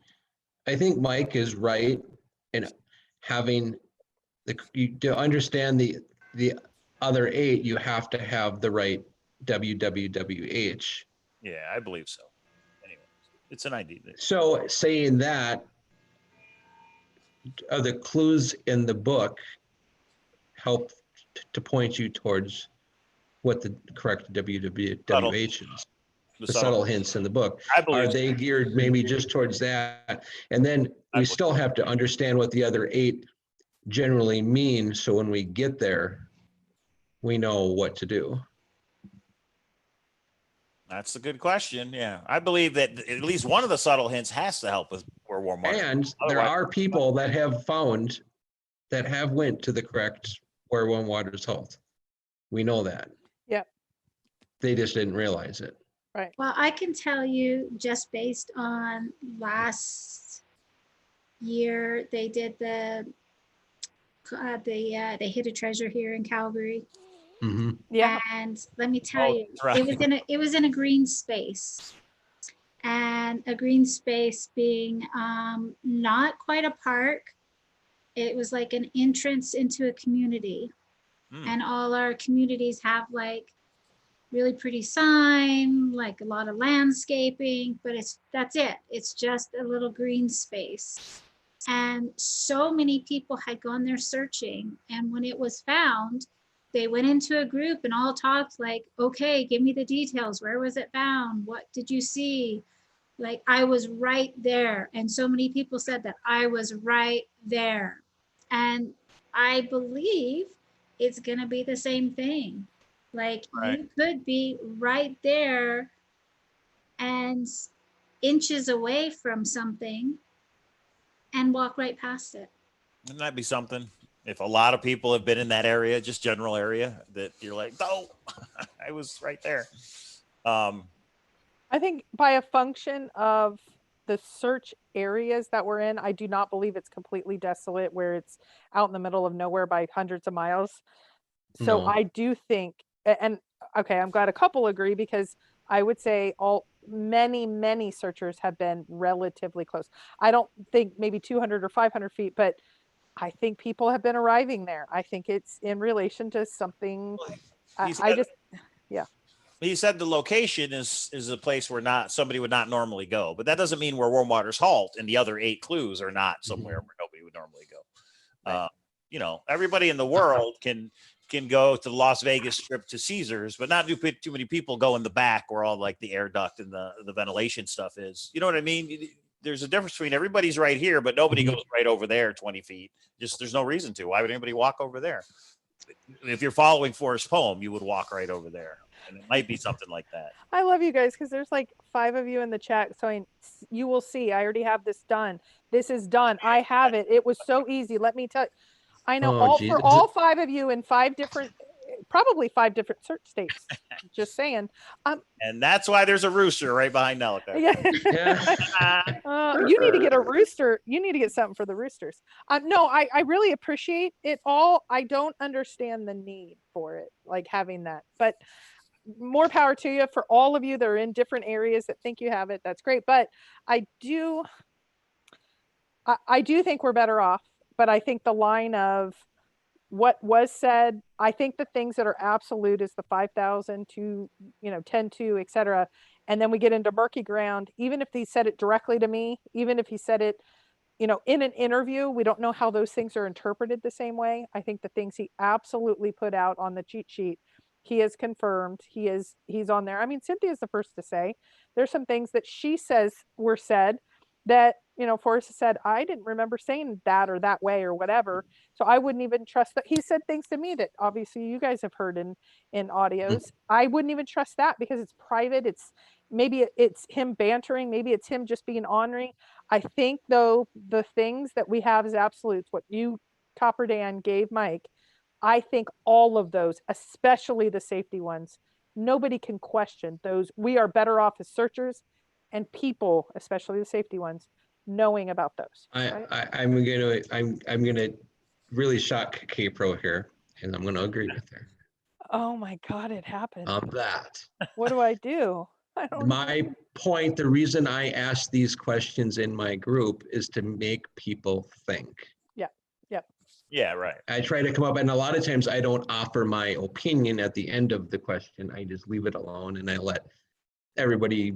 Mike is right in having to understand the other 8, you have to have the right WWWH. Yeah, I believe so. Anyway, it's an idea. So saying that, the clues in the book help to point you towards what the correct WWH is. The subtle hints in the book. I believe Are they geared maybe just towards that? And then we still have to understand what the other 8 generally mean, so when we get there, we know what to do. That's a good question. Yeah, I believe that at least one of the subtle hints has to help with where warm water. And there are people that have found that have went to the correct where warm water is halt. We know that. Yep. They just didn't realize it. Right. Well, I can tell you just based on last year, they did they hid a treasure here in Calgary. Mm-hmm. Yeah. And let me tell you, right. it was in a green space, and a green space being not quite a park. It was like an entrance into a community, and all our communities have like really pretty sign, like a lot of landscaping, but that's it. It's just a little green space. And so many people had gone there searching, and when it was found, they went into a group and all talked like, okay, give me the details. Where was it found? What did you see? Like, I was right there. And so many people said that I was right there. And I believe it's gonna be the same thing. Like, you could be right there and inches away from something and walk right past it. Wouldn't that be something? If a lot of people have been in that area, just general area, that you're like, oh, I was right there. I think by a function of the search areas that we're in, I do not believe it's completely desolate where it's out in the middle of nowhere by hundreds of miles. So No. I do think, and okay, I'm glad a couple agree, because I would say many searchers have been relatively close. I don't think maybe 200 or 500 feet, but I think people have been arriving there. I think it's in relation to something. He said the location is a place where somebody would not normally go, but that doesn't mean where warm waters halt and the other 8 clues are not somewhere where nobody would normally go. Right. Everybody in the world can go to the Las Vegas Strip to Caesars, but not too many people go in the back where all like the air duct and the ventilation stuff is. You know what I mean? There's a difference between everybody's right here, but nobody goes right over there 20 feet. Just there's no reason to. Why would anybody walk over there? If you're following Forrest's poem, you would walk right over there. And it might be something like that. I love you guys because there's like 5 of you in the chat. So you will see. I already have this done. This is done. I have it. It was so easy. Let me tell you. I know for all 5 of you in 5 different, probably 5 different search states. Just saying. And that's why there's a rooster right behind Nelika. Yeah. You need to get a rooster. You need to get something for the roosters. No, I really appreciate it all. I don't understand the need for it, like having that, but more power to you. For all of you that are in different areas that think you have it, that's great. But I do think we're better off. But I think the line of what was said, I think the things that are absolute is the 5,000 to 10-2, etc. And then we get into murky ground. Even if he said it directly to me, even if he said it, in an interview, we don't know how those things are interpreted the same way. I think the things he absolutely put out on the cheat sheet He is confirmed. He's on there. I mean, Cynthia's the first to say there's some things that she says were said that, you know, Forrest said, I didn't remember saying that or that way or whatever. So I wouldn't even trust that. He said things to me that obviously you guys have heard in audios. I wouldn't even trust that because it's private. Maybe it's him bantering. Maybe it's him just being honoring. I think though, the things that we have as absolutes, what you, CopperDan, gave Mike, I think all of those, especially the safety ones, nobody can question those. We are better off as searchers and people, especially the safety ones, knowing about those. Right? I'm gonna really shock Kpro here, and I'm gonna agree with her Oh my God, it happened. on that. What do I do? I don't know. My point, the reason I ask these questions in my group is to make people think. Yeah, right. I try to come up, and a lot of times I don't offer my opinion at the end of the question. I just leave it alone and I let everybody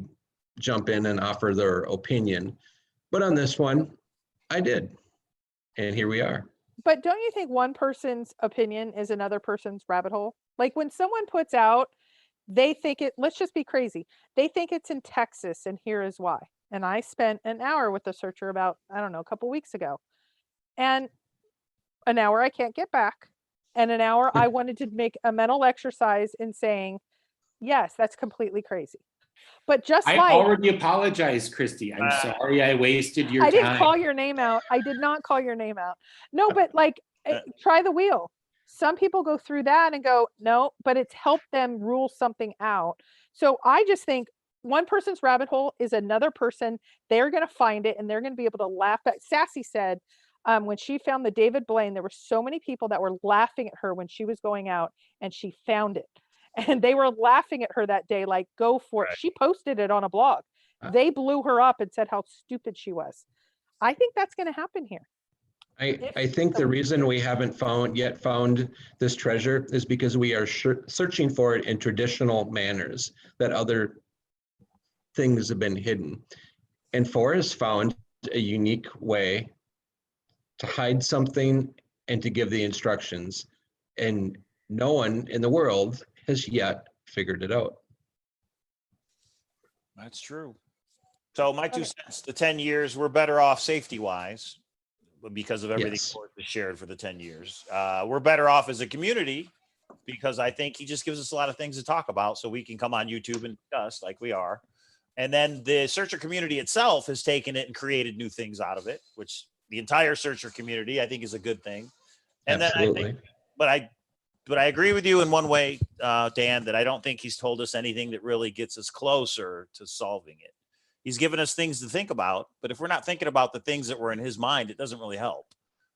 jump in and offer their opinion. But on this one, I did. And here we are. But don't you think one person's opinion is another person's rabbit hole? Like when someone puts out, they think let's just be crazy. They think it's in Texas and here is why. And I spent an hour with the searcher about, I don't know, a couple weeks ago. And an hour I can't get back. And an hour I wanted to make a mental exercise in saying, yes, that's completely crazy. But just I already apologized, Christy. I'm sorry I wasted your time. I didn't call your name out. I did not call your name out. No, but like, try the wheel. Some people go through that and go, no, but it's helped them rule something out. So I just think one person's rabbit hole is another person. They're going to find it and they're going to be able to laugh at. Sassy said, when she found the David Blaine, there were so many people that were laughing at her when she was going out and she found it. And they were laughing at her that day, like, go for it. She posted it on a blog. They blew her up and said how stupid she was. I think that's going to happen here. I think the reason we haven't found this treasure is because we are searching for it in traditional manners that other things have been hidden. And Forrest found a unique way to hide something and to give the instructions. And no one in the world has yet figured it out. That's true. So my 2 cents, the 10 years, we're better off safety-wise because of everything Forrest has shared for the 10 years. We're better off as a community because I think he just gives us a lot of things to talk about so we can come on YouTube and discuss like we are. And then the searcher community itself has taken it and created new things out of it, which the entire searcher community, I think, is a good thing. And Absolutely. then I think, but I agree with you in one way, Dan, that I don't think he's told us anything that really gets us closer to solving it. He's given us things to think about, but if we're not thinking about the things that were in his mind, it doesn't really help.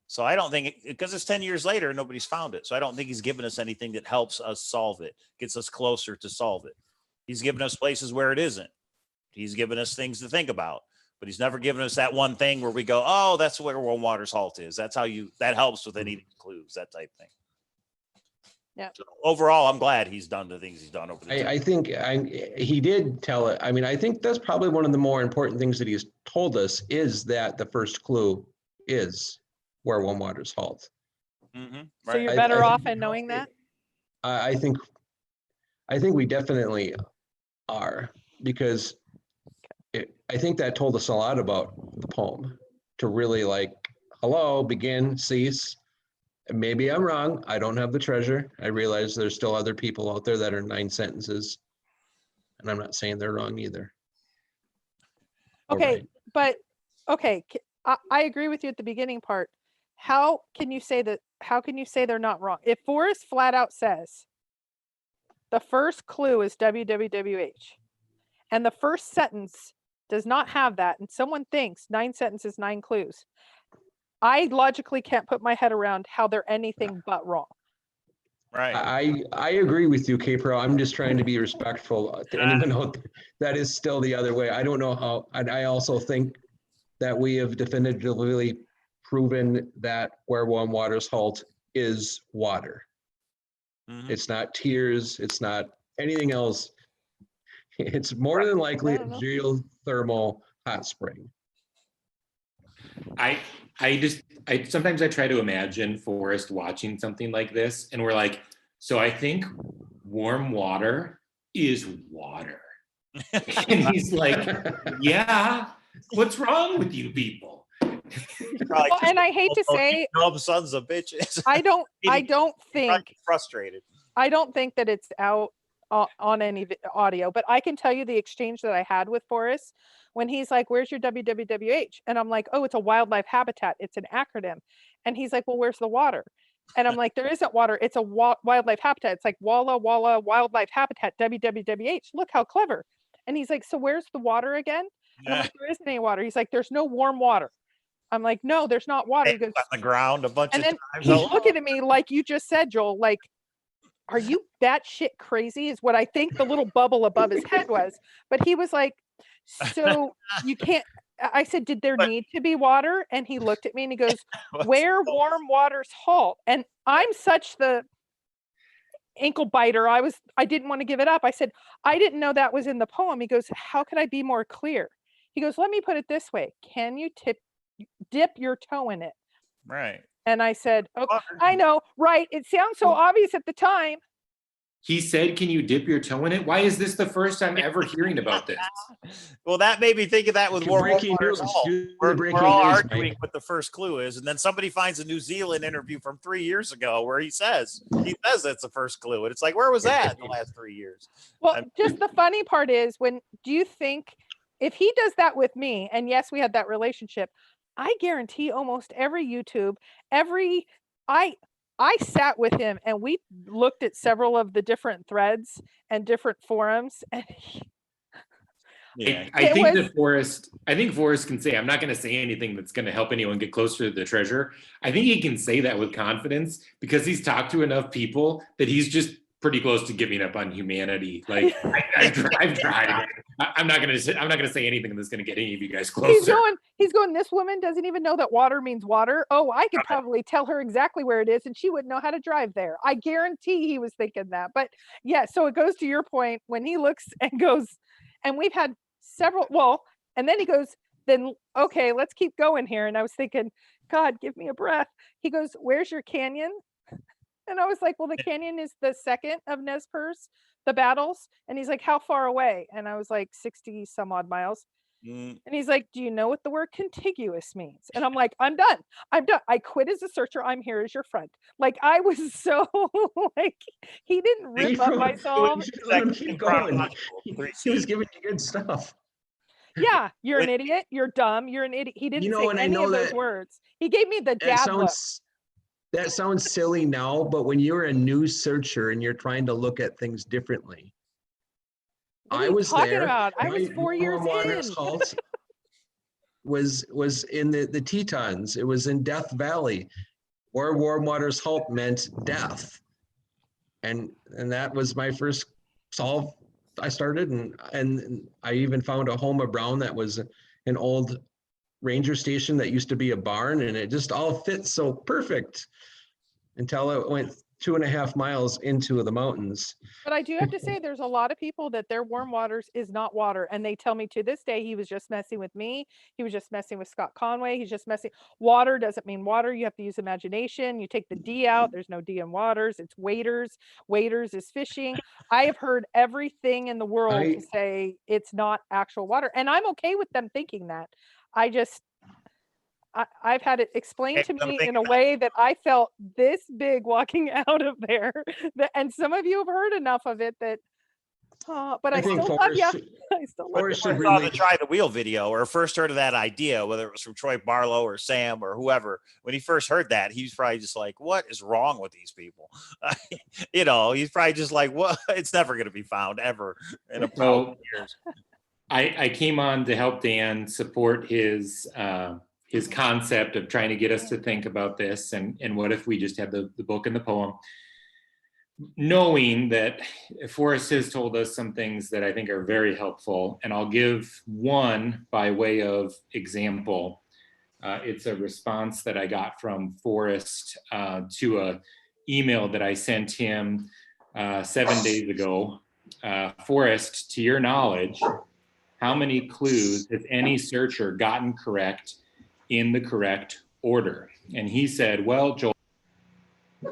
So I don't think because it's 10 years later, nobody's found it. So I don't think he's given us anything that helps us solve it, gets us closer to solve it. He's given us places where it isn't. He's given us things to think about, but he's never given us that one thing where we go, oh, that's where Warm Water's halt is. That's how that helps with any clues, that type thing. Yeah. So overall, I'm glad he's done the things he's done over the time. I think he did tell it. I mean, I think that's probably one of the more important things that he's told us is that the first clue is where Warm Water's halt. Mm-hmm. Right. So you're better off in knowing that? I think we definitely are, because I think that told us a lot about the poem, to really like, hello, begin, cease. Maybe I'm wrong. I don't have the treasure. I realize there's still other people out there that are 9 sentences, and I'm not saying they're wrong either. Okay, Right. but okay, I agree with you at the beginning part. How can you say that? How can you say they're not wrong? If Forrest flat out says the first clue is WWWH, and the first sentence does not have that, and someone thinks 9 sentences, 9 clues, I logically can't put my head around how they're anything but wrong. Right. I agree with you, Kpro. I'm just trying to be respectful to anyone out there that is still the other way. I don't know how, and I also think that we have definitively proven that where Warm Water's halt is water. Mm-hmm. It's not tears. It's not anything else. It's more than likely a geothermal hot spring. I sometimes I try to imagine Forrest watching something like this, and we're like, so I think warm water is water. And he's like, yeah, what's wrong with you people? Well, and I hate to say, dumb sons of bitches. I don't think frustrated. I don't think that it's out on any audio, but I can tell you the exchange that I had with Forrest when he's like, "Where's your WWWH?" And I'm like, "Oh, it's a wildlife habitat. It's an acronym." And he's like, "Well, where's the water?" And I'm like, "There isn't water. It's a wildlife habitat. It's like Walla Walla Wildlife Habitat WWWH. Look how clever." And he's like, "So where's the water again?" And I'm like, "There isn't any water." He's like, "There's no warm water." I'm like, "No, there's not water." He goes, on the ground a bunch and of then times. he's looking at me like you just said, Joel, like, "Are you batshit crazy?" is what I think the little bubble above his head was. But he was like, "So you can't." I said, "Did there need to be water?" And he looked at me and he goes, "Where warm waters halt." And I'm such the ankle biter. I didn't want to give it up. I said, "I didn't know that was in the poem." He goes, "How could I be more clear?" He goes, "Let me put it this way. Can you dip your toe in it?" Right. And I said, "Oh, I know, right? It sounds so obvious at the time." He said, can you dip your toe in it? Why is this the first time ever hearing about this? Well, that made me think of that with warm Breaking waters. news. We're all arguing what the first clue is, and then somebody finds a New Zealand interview from 3 years ago where he says that's the first clue, and it's like, where was that in the last 3 years? Well, just the funny part is, do you think if he does that with me, and yes, we had that relationship, I guarantee almost every YouTube, I sat with him and we looked at several of the different threads and different forums, and I think Forrest can say, I'm not going to say anything that's going to help anyone get closer to the treasure. I think he can say that with confidence because he's talked to enough people that he's just pretty close to giving up on humanity. Like I've tried. I'm not going to say anything that's going to get any of you guys closer. He's going, "This woman doesn't even know that water means water. Oh, I could probably tell her exactly where it is and she wouldn't know how to drive there." I guarantee he was thinking that. But yeah, so it goes to your point when he looks and goes, and we've had several, and then he goes, "Then okay, let's keep going here." And I was thinking, God, give me a breath. He goes, "Where's your canyon?" And I was like, "Well, the canyon is the second of Nez Perce, the battles." And he's like, "How far away?" And I was like, 60 some odd miles. And he's like, "Do you know what the word contiguous means?" And I'm like, I'm done. I quit as a searcher. I'm here as your friend. Like, I was so like, he didn't rip up my song. Let him keep going. He was giving you good stuff. Yeah, you're an idiot. You're dumb. You're an idiot. He didn't say any of those words. He gave me the dad look. That sounds silly now, but when you're a news searcher and you're trying to look at things differently, I was there. About? I was 4 years in. Halt was in the Tetons. It was in Death Valley, where warm waters halt meant death, and that was my first solve. I started, and I even found a Homa Brown that was an old ranger station that used to be a barn, and it just all fits so perfect until it went 2.5 miles into the mountains. But I do have to say, there's a lot of people that their warm waters is not water, and they tell me to this day he was just messing with me. He was just messing with Scott Conway. He's just messing. Water doesn't mean water. You have to use imagination. You take the D out. There's no D in waters. It's waders. Waders is fishing. I have heard everything in the world to say it's not actual water, and I'm okay with them thinking that. I've had it explained to me in a way that I felt this big walking out of there. And some of you have heard enough of it that, but I still love you. I still love you. Saw the Try the Wheel video, or first heard of that idea, whether it was from Troy Barlow or Sam or whoever. When he first heard that, he was probably just like, "What is wrong with these people?" He's probably just like, "What? It's never going to be found ever in a couple years." I came on to help Dan support his concept of trying to get us to think about this and what if we just had the book and the poem, knowing that Forrest has told us some things that I think are very helpful, and I'll give one by way of example. It's a response that I got from Forrest to a email that I sent him 7 days ago. Forrest, to your knowledge, how many clues has any searcher gotten correct in the correct order? And he said, well, Joel,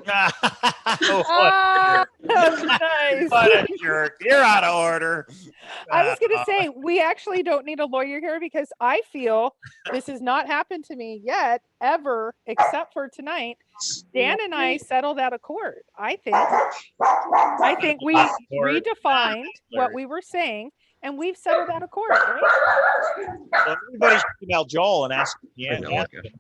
Ah, nice. What a jerk. You're out of order. I was going to say, we actually don't need a lawyer here because I feel this has not happened to me yet, ever, except for tonight. Dan and I settled out of court. I think we redefined what we were saying, and we've settled out of court, right? Well, everybody should email Joel and ask him. I know, okay.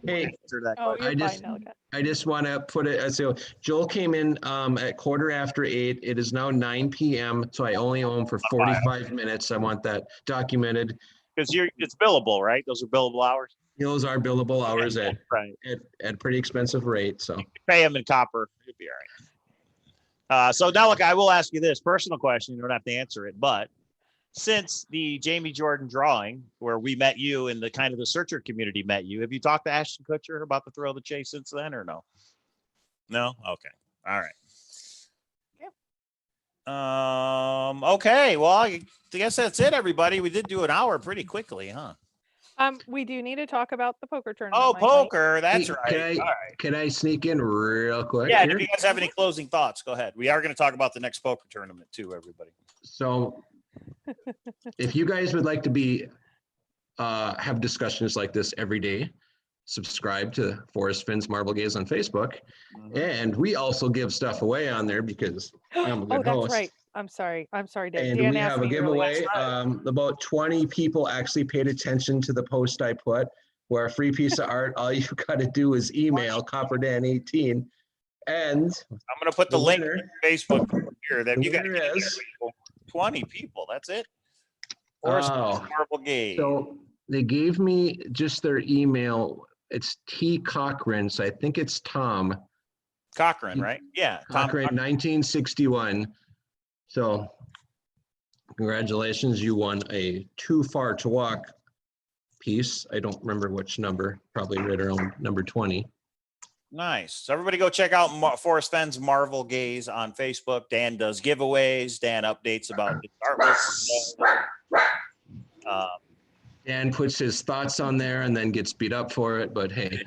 Hey. Answer that Oh, question. you're fine, Nelika. I just want to put it, so Joel came in at 8:15. It is now 9 p.m. So I only owe him for 45 minutes. I want that documented. Because it's billable, right? Those are billable hours. Those are billable hours at Right. at pretty expensive rate. So Pay him in copper. It'd be all right. So Nelika, I will ask you this personal question. You don't have to answer it, but since the Jamie Jordan drawing, where we met you and the kind of the searcher community met you, have you talked to Ashton Kutcher about the thrill of the chase since then, or no? No. Okay. All right. Okay. Well, I guess that's it, everybody. We did do an hour pretty quickly, huh? We do need to talk about the poker tournament. Oh, Mike. poker. That's Hey, right. All right. can I sneak in real quick? Yeah. here? If you guys have any closing thoughts, go ahead. We are going to talk about the next poker tournament too, everybody. So if you guys would like to be have discussions like this every day, subscribe to Forrest Fenn's Marble Gaze on Facebook. And we also give stuff away on there because I'm a good Oh, that's host. right. I'm sorry. Dan. And Dan we asked have a me earlier. giveaway. About 20 people actually paid attention to the post I put where a free piece of art. All you got to do is email CopperDan18. And I'm going to put the link winner- in Facebook here. That the you got winner is- 20 people. That's it. Forrest Oh. Marble Gaze. So they gave me just their email. It's T. Cochran. So I think it's Tom. Cochran, right? Yeah. Tom Cochran, 1961. So congratulations. You won a Too Far to Walk piece. I don't remember which number, probably right around number 20. Nice. So everybody go check out Forrest Fenn's Marvel Gaze on Facebook. Dan does giveaways. Dan updates about his artwork. Dan puts his thoughts on there and then gets beat up for it, but hey.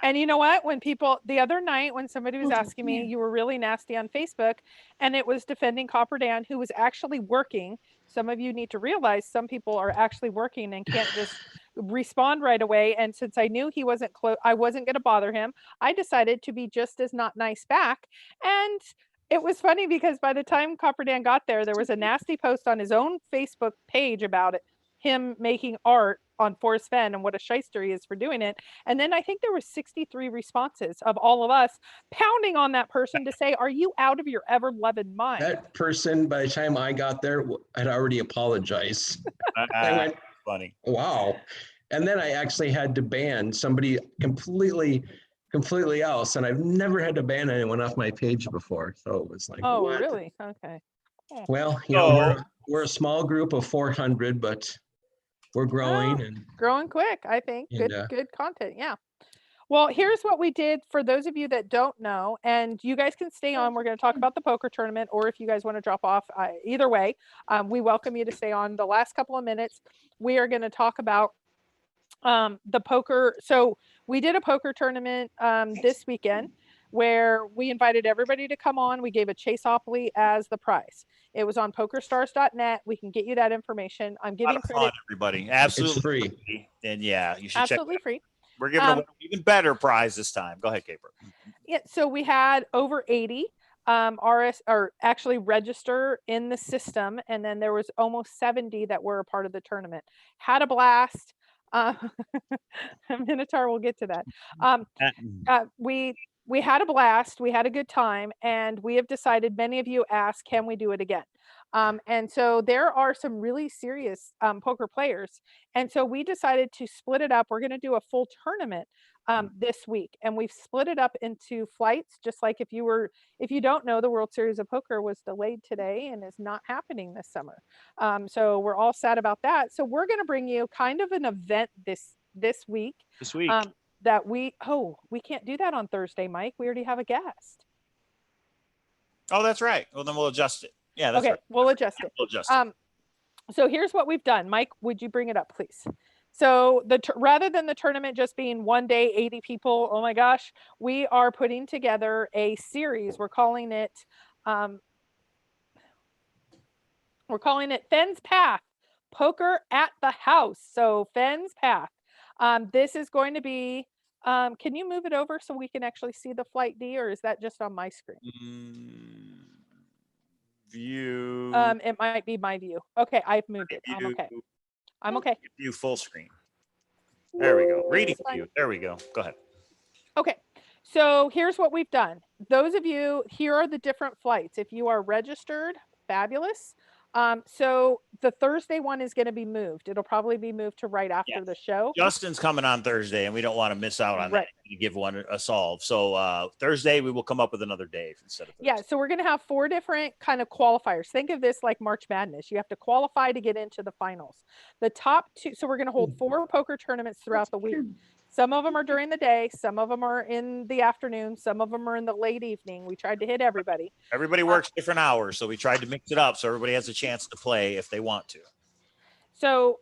And you know what? When the other night, when somebody was asking me, you were really nasty on Facebook, and it was defending CopperDan, who was actually working. Some of you need to realize some people are actually working and can't just respond right away. And since I knew he wasn't I wasn't going to bother him, I decided to be just as not nice back. And it was funny because by the time CopperDan got there was a nasty post on his own Facebook page about it. Him making art on Forrest Fenn and what a shyster he is for doing it. And then I think there were 63 responses of all of us pounding on that person to say, are you out of your ever-loving mind? That person, by the time I got there, had already apologized. I went, funny. wow. And then I actually had to ban somebody completely else. And I've never had to ban anyone off my page before. So it was like, Oh, what? really? Okay. Well, you know, we're a small group of 400, but we're growing and growing quick, I think. And, Good content. Yeah. Well, here's what we did for those of you that don't know, and you guys can stay on. We're going to talk about the poker tournament, or if you guys want to drop off, either way, we welcome you to stay on. The last couple of minutes, we are going to talk about the poker. So we did a poker tournament this weekend where we invited everybody to come on. We gave a Chaseopoly as the prize. It was on pokerstars.net. We can get you that information. I'm giving credit. Fun, everybody. Absolutely it's free. And yeah, you should Absolutely check free. We're giving away an even better prize this time. Go ahead, Kpro. Yeah, so we had over 80 actually register in the system, and then there was almost 70 that were a part of the tournament. Had a blast. Minotaur, we'll get to that. We had a blast. We had a good time, and we have decided. Many of you asked, "Can we do it again?" And so there are some really serious poker players, and so we decided to split it up. We're going to do a full tournament this week, and we've split it up into flights. Just like if you don't know, the World Series of Poker was delayed today and is not happening this summer. So we're all sad about that. So we're going to bring you kind of an event this week. This week. That we can't do that on Thursday, Mike. We already have a guest. Oh, that's right. Well, then we'll adjust it. Yeah, that's okay. right. We'll adjust it. We'll adjust it. So here's what we've done. Mike, would you bring it up, please? So rather than the tournament just being one day, 80 people, oh my gosh, we are putting together a series. We're calling it Fenn's Path, Poker at the House. So Fenn's Path. This is going to be, can you move it over so we can actually see the flight D, or is that just on my screen? View. It might be my view. Okay, I've moved it. I'm okay. I'm okay. View full screen. There we go. Reading It's fine. view. There we go. Go ahead. Okay, so here's what we've done. Those of you, here are the different flights. If you are registered, fabulous. So the Thursday one is going to be moved. It'll probably be moved to right after the show. Justin's coming on Thursday, and we don't want to miss out on that to give one a solve. So Thursday, we will come up with another day instead of Thursday. Yeah, so we're going to have 4 different kind of qualifiers. Think of this like March Madness. You have to qualify to get into the finals. The top 2, so we're going to hold 4 poker tournaments throughout the week. Some of them are during the day, some of them are in the afternoon, some of them are in the late evening. We tried to hit everybody. Everybody works different hours, so we tried to mix it up so everybody has a chance to play if they want to. So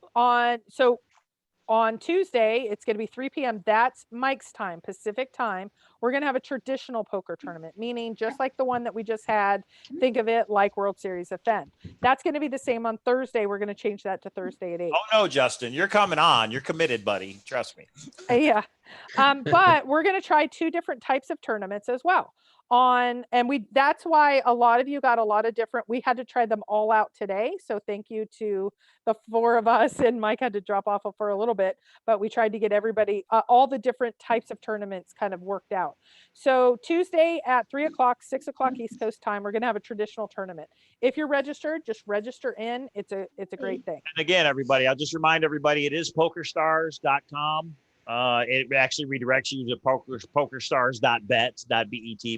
on Tuesday, it's going to be 3 p.m. That's Mike's time, Pacific time. We're going to have a traditional poker tournament, meaning just like the one that we just had, think of it like World Series of Fenn. That's going to be the same on Thursday. We're going to change that to Thursday at 8. Oh, no, Justin, you're coming on. You're committed, buddy. Trust me. Yeah. But we're going to try 2 different types of tournaments as well. That's why a lot of you got a lot of different, we had to try them all out today. So thank you to the 4 of us, and Mike had to drop off for a little bit, but we tried to get everybody, all the different types of tournaments kind of worked out. So Tuesday at 3 o'clock, 6 o'clock East Coast time, we're going to have a traditional tournament. If you're registered, just register in. It's a great thing. And again, everybody, I'll just remind everybody, it is pokerstars.com. It actually redirects you to pokerstars.bet,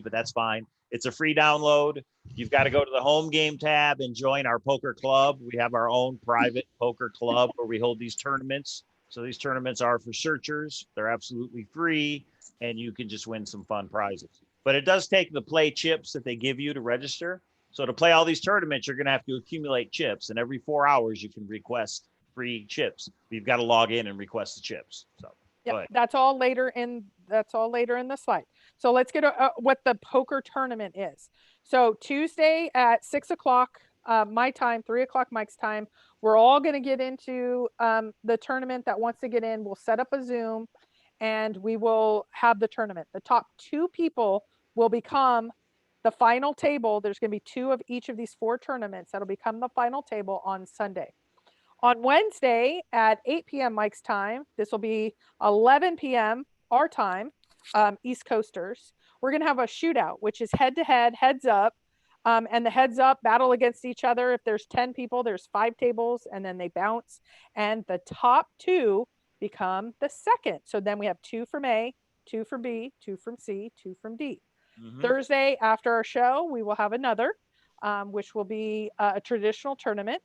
but that's fine. It's a free download. You've got to go to the home game tab and join our poker club. We have our own private poker club where we hold these tournaments. So these tournaments are for searchers. They're absolutely free, and you can just win some fun prizes. But it does take the play chips that they give you to register. So to play all these tournaments, you're going to have to accumulate chips, and every 4 hours you can request free chips. You've got to log in and request the chips. So. Yeah, that's all later in the slide. So let's get what the poker tournament is. So Tuesday at 6 o'clock my time, 3 o'clock Mike's time, we're all going to get into the tournament that wants to get in. We'll set up a Zoom and we will have the tournament. The top 2 people will become the final table. There's going to be 2 of each of these 4 tournaments that'll become the final table on Sunday. On Wednesday at 8 p.m. Mike's time, this will be 11 p.m. our time, East Coasters. We're going to have a shootout, which is head-to-head, heads up, and the heads up battle against each other. If there's 10 people, there's 5 tables, and then they bounce. And the top 2 become the second. So then we have 2 from A, 2 from B, 2 from C, 2 from D. Mm-hmm. Thursday after our show, we will have another, which will be a traditional tournament.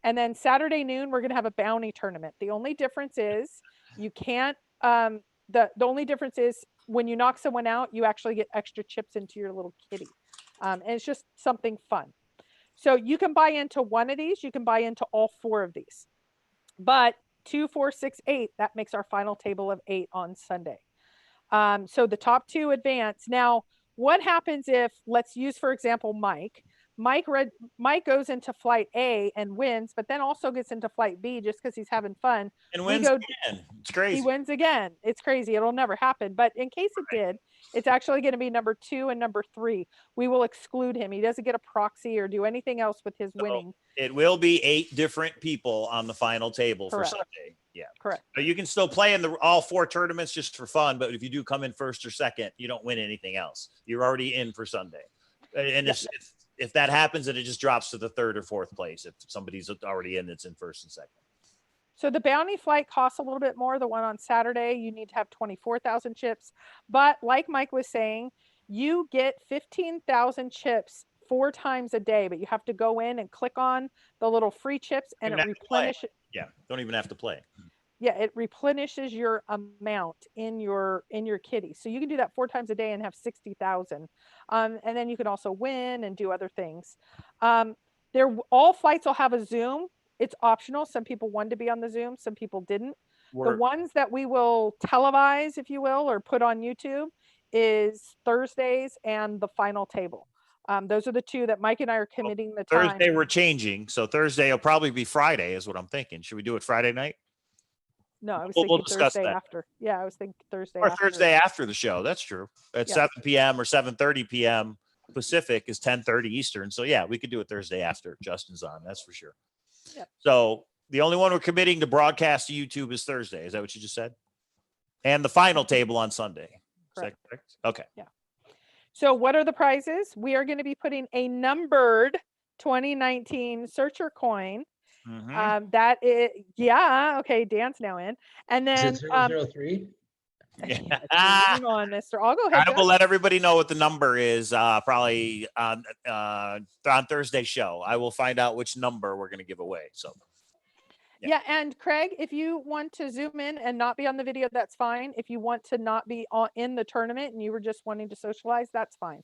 And then Saturday noon, we're going to have a bounty tournament. The only difference is you can't, the only difference is when you knock someone out, you actually get extra chips into your little kitty. And it's just something fun. So you can buy into one of these. You can buy into all 4 of these. But 2, 4, 6, 8, that makes our final table of 8 on Sunday. So the top 2 advance. Now, what happens if, let's use, for example, Mike goes into flight A and wins, but then also gets into flight B just because he's having fun. And wins again. It's crazy. He wins again. It's crazy. It'll never happen. But in case it did, it's actually going to be number 2 and number 3. We will exclude him. He doesn't get a proxy or do anything else with his winning. It will be 8 different people on the final table for Sunday. Yeah. Correct. So you can still play in all 4 tournaments just for fun, but if you do come in first or second, you don't win anything else. You're already in for Sunday. And if that happens, then it just drops to the 3rd or 4th place if somebody's already in that's in first and second. So the bounty flight costs a little bit more. The one on Saturday, you need to have 24,000 chips. But like Mike was saying, you get 15,000 chips 4 times a day, but you have to go in and click on the little free chips and it replenishes. Yeah, don't even have to play. Yeah, it replenishes your amount in your kitty. So you can do that 4 times a day and have 60,000. And then you can also win and do other things. All flights will have a Zoom. It's optional. Some people wanted to be on the Zoom, some people didn't. We're- ones that we will televise, if you will, or put on YouTube is Thursdays and the final table. Those are the two that Mike and I are committing the time. Thursday we're changing, so Thursday will probably be Friday, is what I'm thinking. Should we do it Friday night? No, I was We'll thinking discuss Thursday that. after. Yeah, I was thinking Thursday Or after. Thursday after the show. That's true. At Yeah. 7 p.m. or 7:30 p.m. Pacific is 10:30 Eastern. So yeah, we could do it Thursday after Justin's on. That's for sure. Yep. So the only one we're committing to broadcast to YouTube is Thursday. Is that what you just said? And the final table on Sunday. Is that correct? Okay. So what are the prizes? We are going to be putting a numbered 2019 Searcher coin. Mhm. That is, yeah, okay, Dan's now in. And then, Is it 003? hang on, mister. I'll go ahead. I will let everybody know what the number is probably on Thursday's show. I will find out which number we're going to give away. So Yeah, and Craig, if you want to zoom in and not be on the video, that's fine. If you want to not be in the tournament and you were just wanting to socialize, that's fine.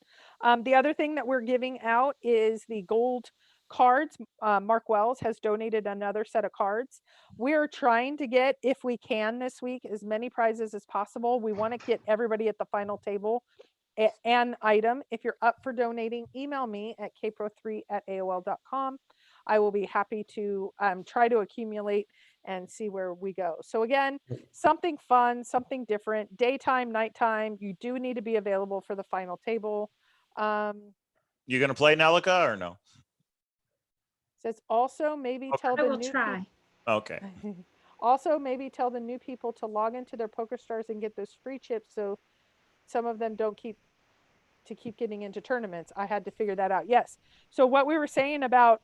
The other thing that we're giving out is the gold cards. Mark Wells has donated another set of cards. We're trying to get, if we can this week, as many prizes as possible. We want to get everybody at the final table an item. If you're up for donating, email me at kpro3@aol.com. I will be happy to try to accumulate and see where we go. So again, something fun, something different, daytime, nighttime. You do need to be available for the final table. you going to play Nelika or no? Says also maybe tell I the will new try. Okay. also maybe tell the new people to log into their PokerStars and get those free chips so some of them don't keep getting into tournaments. I had to figure that out. Yes. So what we were saying about,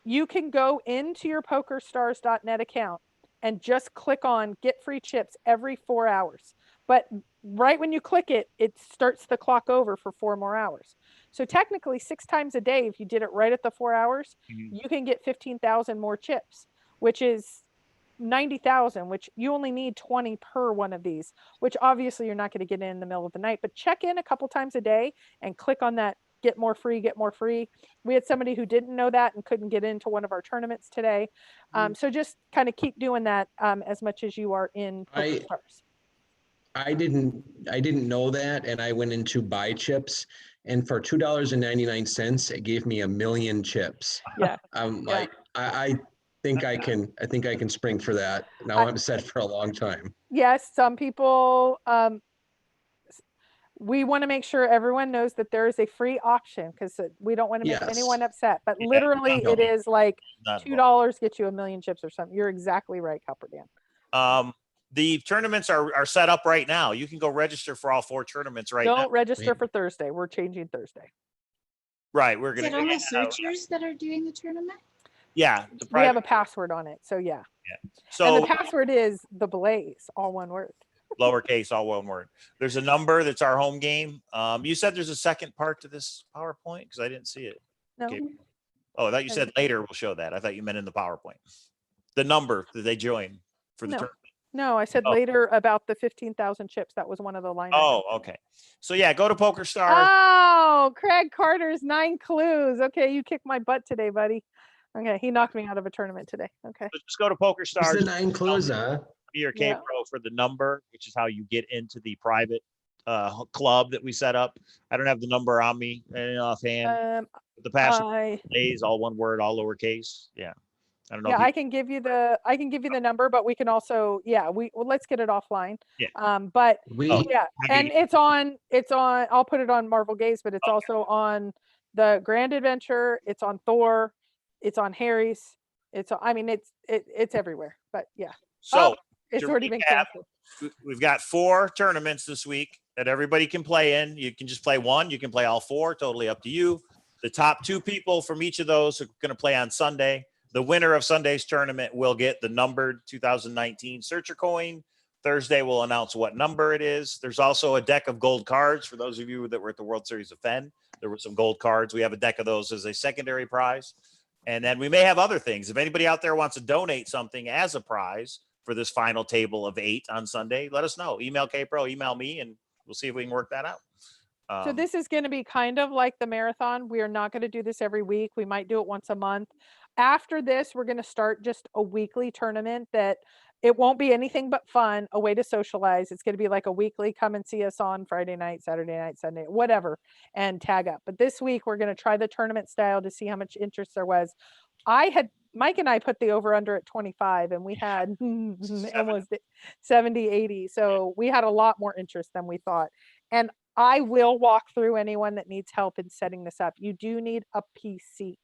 you can go into your PokerStars.net account and just click on get free chips every 4 hours. But right when you click it, it starts the clock over for 4 more hours. So technically 6 times a day, if you did it right at the 4 hours, you can get 15,000 more chips, which is 90,000, which you only need 20 per one of these, which obviously you're not going to get in the middle of the night, but check in a couple times a day and click on that get more free, get more free. We had somebody who didn't know that and couldn't get into one of our tournaments today. So just kind of keep doing that as much as you are in PokerStars. I didn't know that, and I went into buy chips, and for $2.99, it gave me 1,000,000 chips. Yeah. Like I think I can spring for that. Now I'm set for a long time. Yes, some people. We want to make sure everyone knows that there is a free option because we don't want to make anyone upset. But literally, it is like $2 gets you 1,000,000 chips or something. You're exactly right, CopperDan. The tournaments are set up right now. You can go register for all 4 tournaments right now. Don't register for Thursday. We're changing Thursday. Right. We're Is going it only searchers that are doing the tournament? Yeah. We have a password on it. So yeah. So and the password is the Blaze, all one word. Lowercase, all one word. There's a number that's our home game. You said there's a second part to this PowerPoint because I didn't see it. No. Okay. Oh, I thought you said later we'll show that. I thought you meant in the PowerPoint. The number that they join for the tournament. No, I said later about the 15,000 chips. That was one of the line Oh, items. okay. So yeah, go to PokerStars. Oh, Craig Carter's 9 clues. Okay, you kicked my butt today, buddy. Okay, he knocked me out of a tournament today. Okay. So just go to PokerStars. It's the 9 clues, huh? Your Kpro for the number, which is how you get into the private club that we set up. I don't have the number on me offhand. The password is all one word, all lowercase. Yeah. I don't know. Yeah, I can give you the number, but we can also, let's get it offline. Yeah. And it's on, I'll put it on Marvel Gaze, but it's also on the Grand Adventure. It's on Thor. It's on Harry's. It's everywhere, but yeah. So it's already been canceled. We've got 4 tournaments this week that everybody can play in. You can just play one. You can play all 4. Totally up to you. The top 2 people from each of those are going to play on Sunday. The winner of Sunday's tournament will get the numbered 2019 Searcher coin. Thursday, we'll announce what number it is. There's also a deck of gold cards. For those of you that were at the World Series of Fenn, there were some gold cards. We have a deck of those as a secondary prize. And then we may have other things. If anybody out there wants to donate something as a prize for this final table of 8 on Sunday, let us know. Email Kpro, email me, and we'll see if we can work that out. So this is going to be kind of like the marathon. We are not going to do this every week. We might do it once a month. After this, we're going to start just a weekly tournament that It won't be anything but fun, a way to socialize. It's going to be like a weekly come and see us on Friday night, Saturday night, Sunday, whatever, and tag up. But this week we're going to try the tournament style to see how much interest there was. Mike and I put the over under at 25 and we had almost 70, 80. So we had a lot more interest than we thought. And I will walk through anyone that needs help in setting this up. You do need a PC.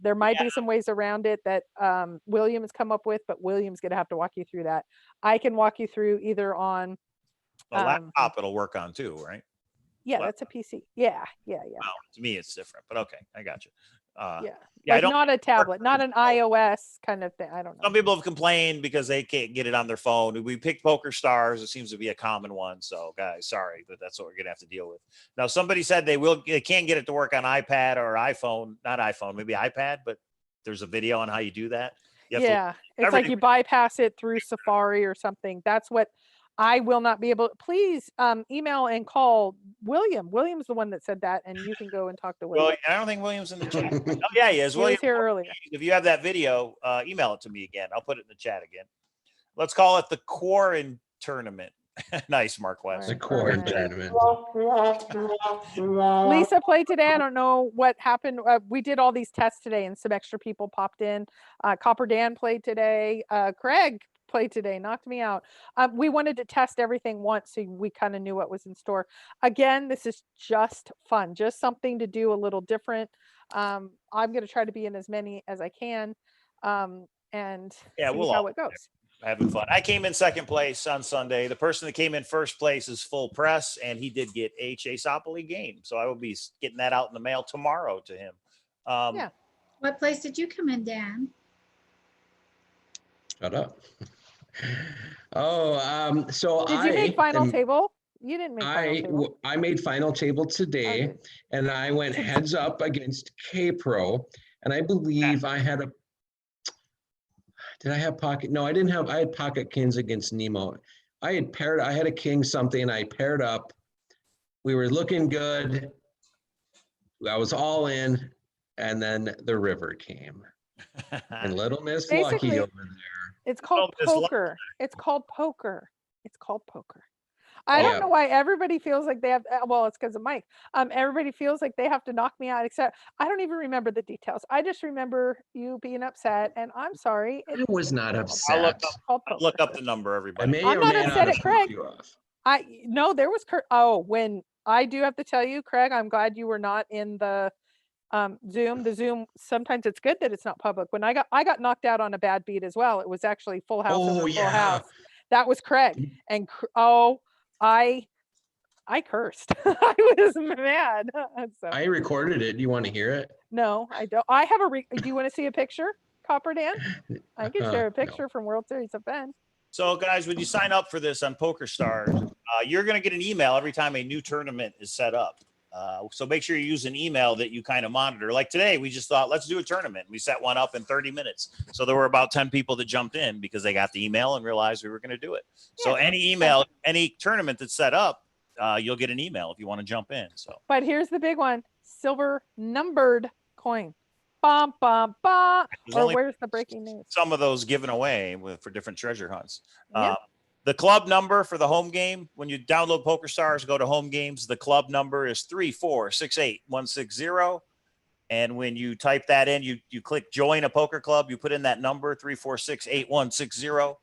There might be some ways around it that William has come up with, but William's going to have to walk you through that. I can walk you through either on a laptop. It'll work on too, right? Yeah, that's a PC. Yeah. Well, to me, it's different, but okay, I got you. Like not a tablet, not an iOS kind of thing. I don't know. Some people have complained because they can't get it on their phone. We picked Poker Stars. It seems to be a common one. So, guys, sorry, but that's what we're gonna have to deal with. Now, somebody said they can get it to work on iPad or iPhone, not iPhone, maybe iPad. But there's a video on how you do that. It's like you bypass it through Safari or something. That's what I will not be able to. Please email and call William. William's the one that said that, and you can go and talk to William. Well, I don't think William's in the chat. Oh, yeah, he is. William was here earlier. If you have that video, email it to me again. I'll put it in the chat again. Let's call it the Quarren Tournament. Nice, Marquez. The Quarren Tournament. Lisa played today. I don't know what happened. We did all these tests today, and some extra people popped in. CopperDan played today. Craig played today, knocked me out. We wanted to test everything once so we kind of knew what was in store. Again, this is just fun, just something to do a little different. I'm going to try to be in as many as I can and see how it goes. Having fun. I came in second place on Sunday. The person that came in first place is full press, and he did get a Chaseopoly game. So I will be getting that out in the mail tomorrow to him. What place did you come in, Dan? Shut up. So did you make final table? You didn't make final table. I made final table today, and I went heads up against Kpro, and I believe I had did I have pocket? No, I didn't have. I had pocket kings against Nemo. I had a king something. I paired up. We were looking good. I was all in, and then the river came, and little Miss Lucky over there. It's called poker. It's called poker. It's called poker. I don't know why everybody feels like they have. Well, it's because of Mike. Everybody feels like they have to knock me out. Except I don't even remember the details. I just remember you being upset, and I'm sorry. I was not upset. I'll look up the number, everybody. I'm not upset at Craig. No, there was. When I do have to tell you, Craig, I'm glad you were not in the Zoom. The Zoom. Sometimes it's good that it's not public. When I got knocked out on a bad beat as well. It was actually full house over full house. That was Craig, and I cursed. I was mad. So. I recorded it. Do you want to hear it? No, I don't. I have do you want to see a picture, CopperDan? I can share a picture from World Series of Fenn. So, guys, when you sign up for this on PokerStars, you're going to get an email every time a new tournament is set up. So make sure you use an email that you kind of monitor. Like today, we just thought, let's do a tournament. We set one up in 30 minutes. So there were about 10 people that jumped in because they got the email and realized we were going to do it. So any email, any tournament that's set up, you'll get an email if you want to jump in. So, but here's the big one: silver numbered coin. Bum, bum, bum. Or where's the breaking news? Some of those given away for different treasure hunts. The club number for the home game, when you download PokerStars, go to home games, the club number is 3468160. And when you type that in, you click join a poker club, you put in that number 3468160.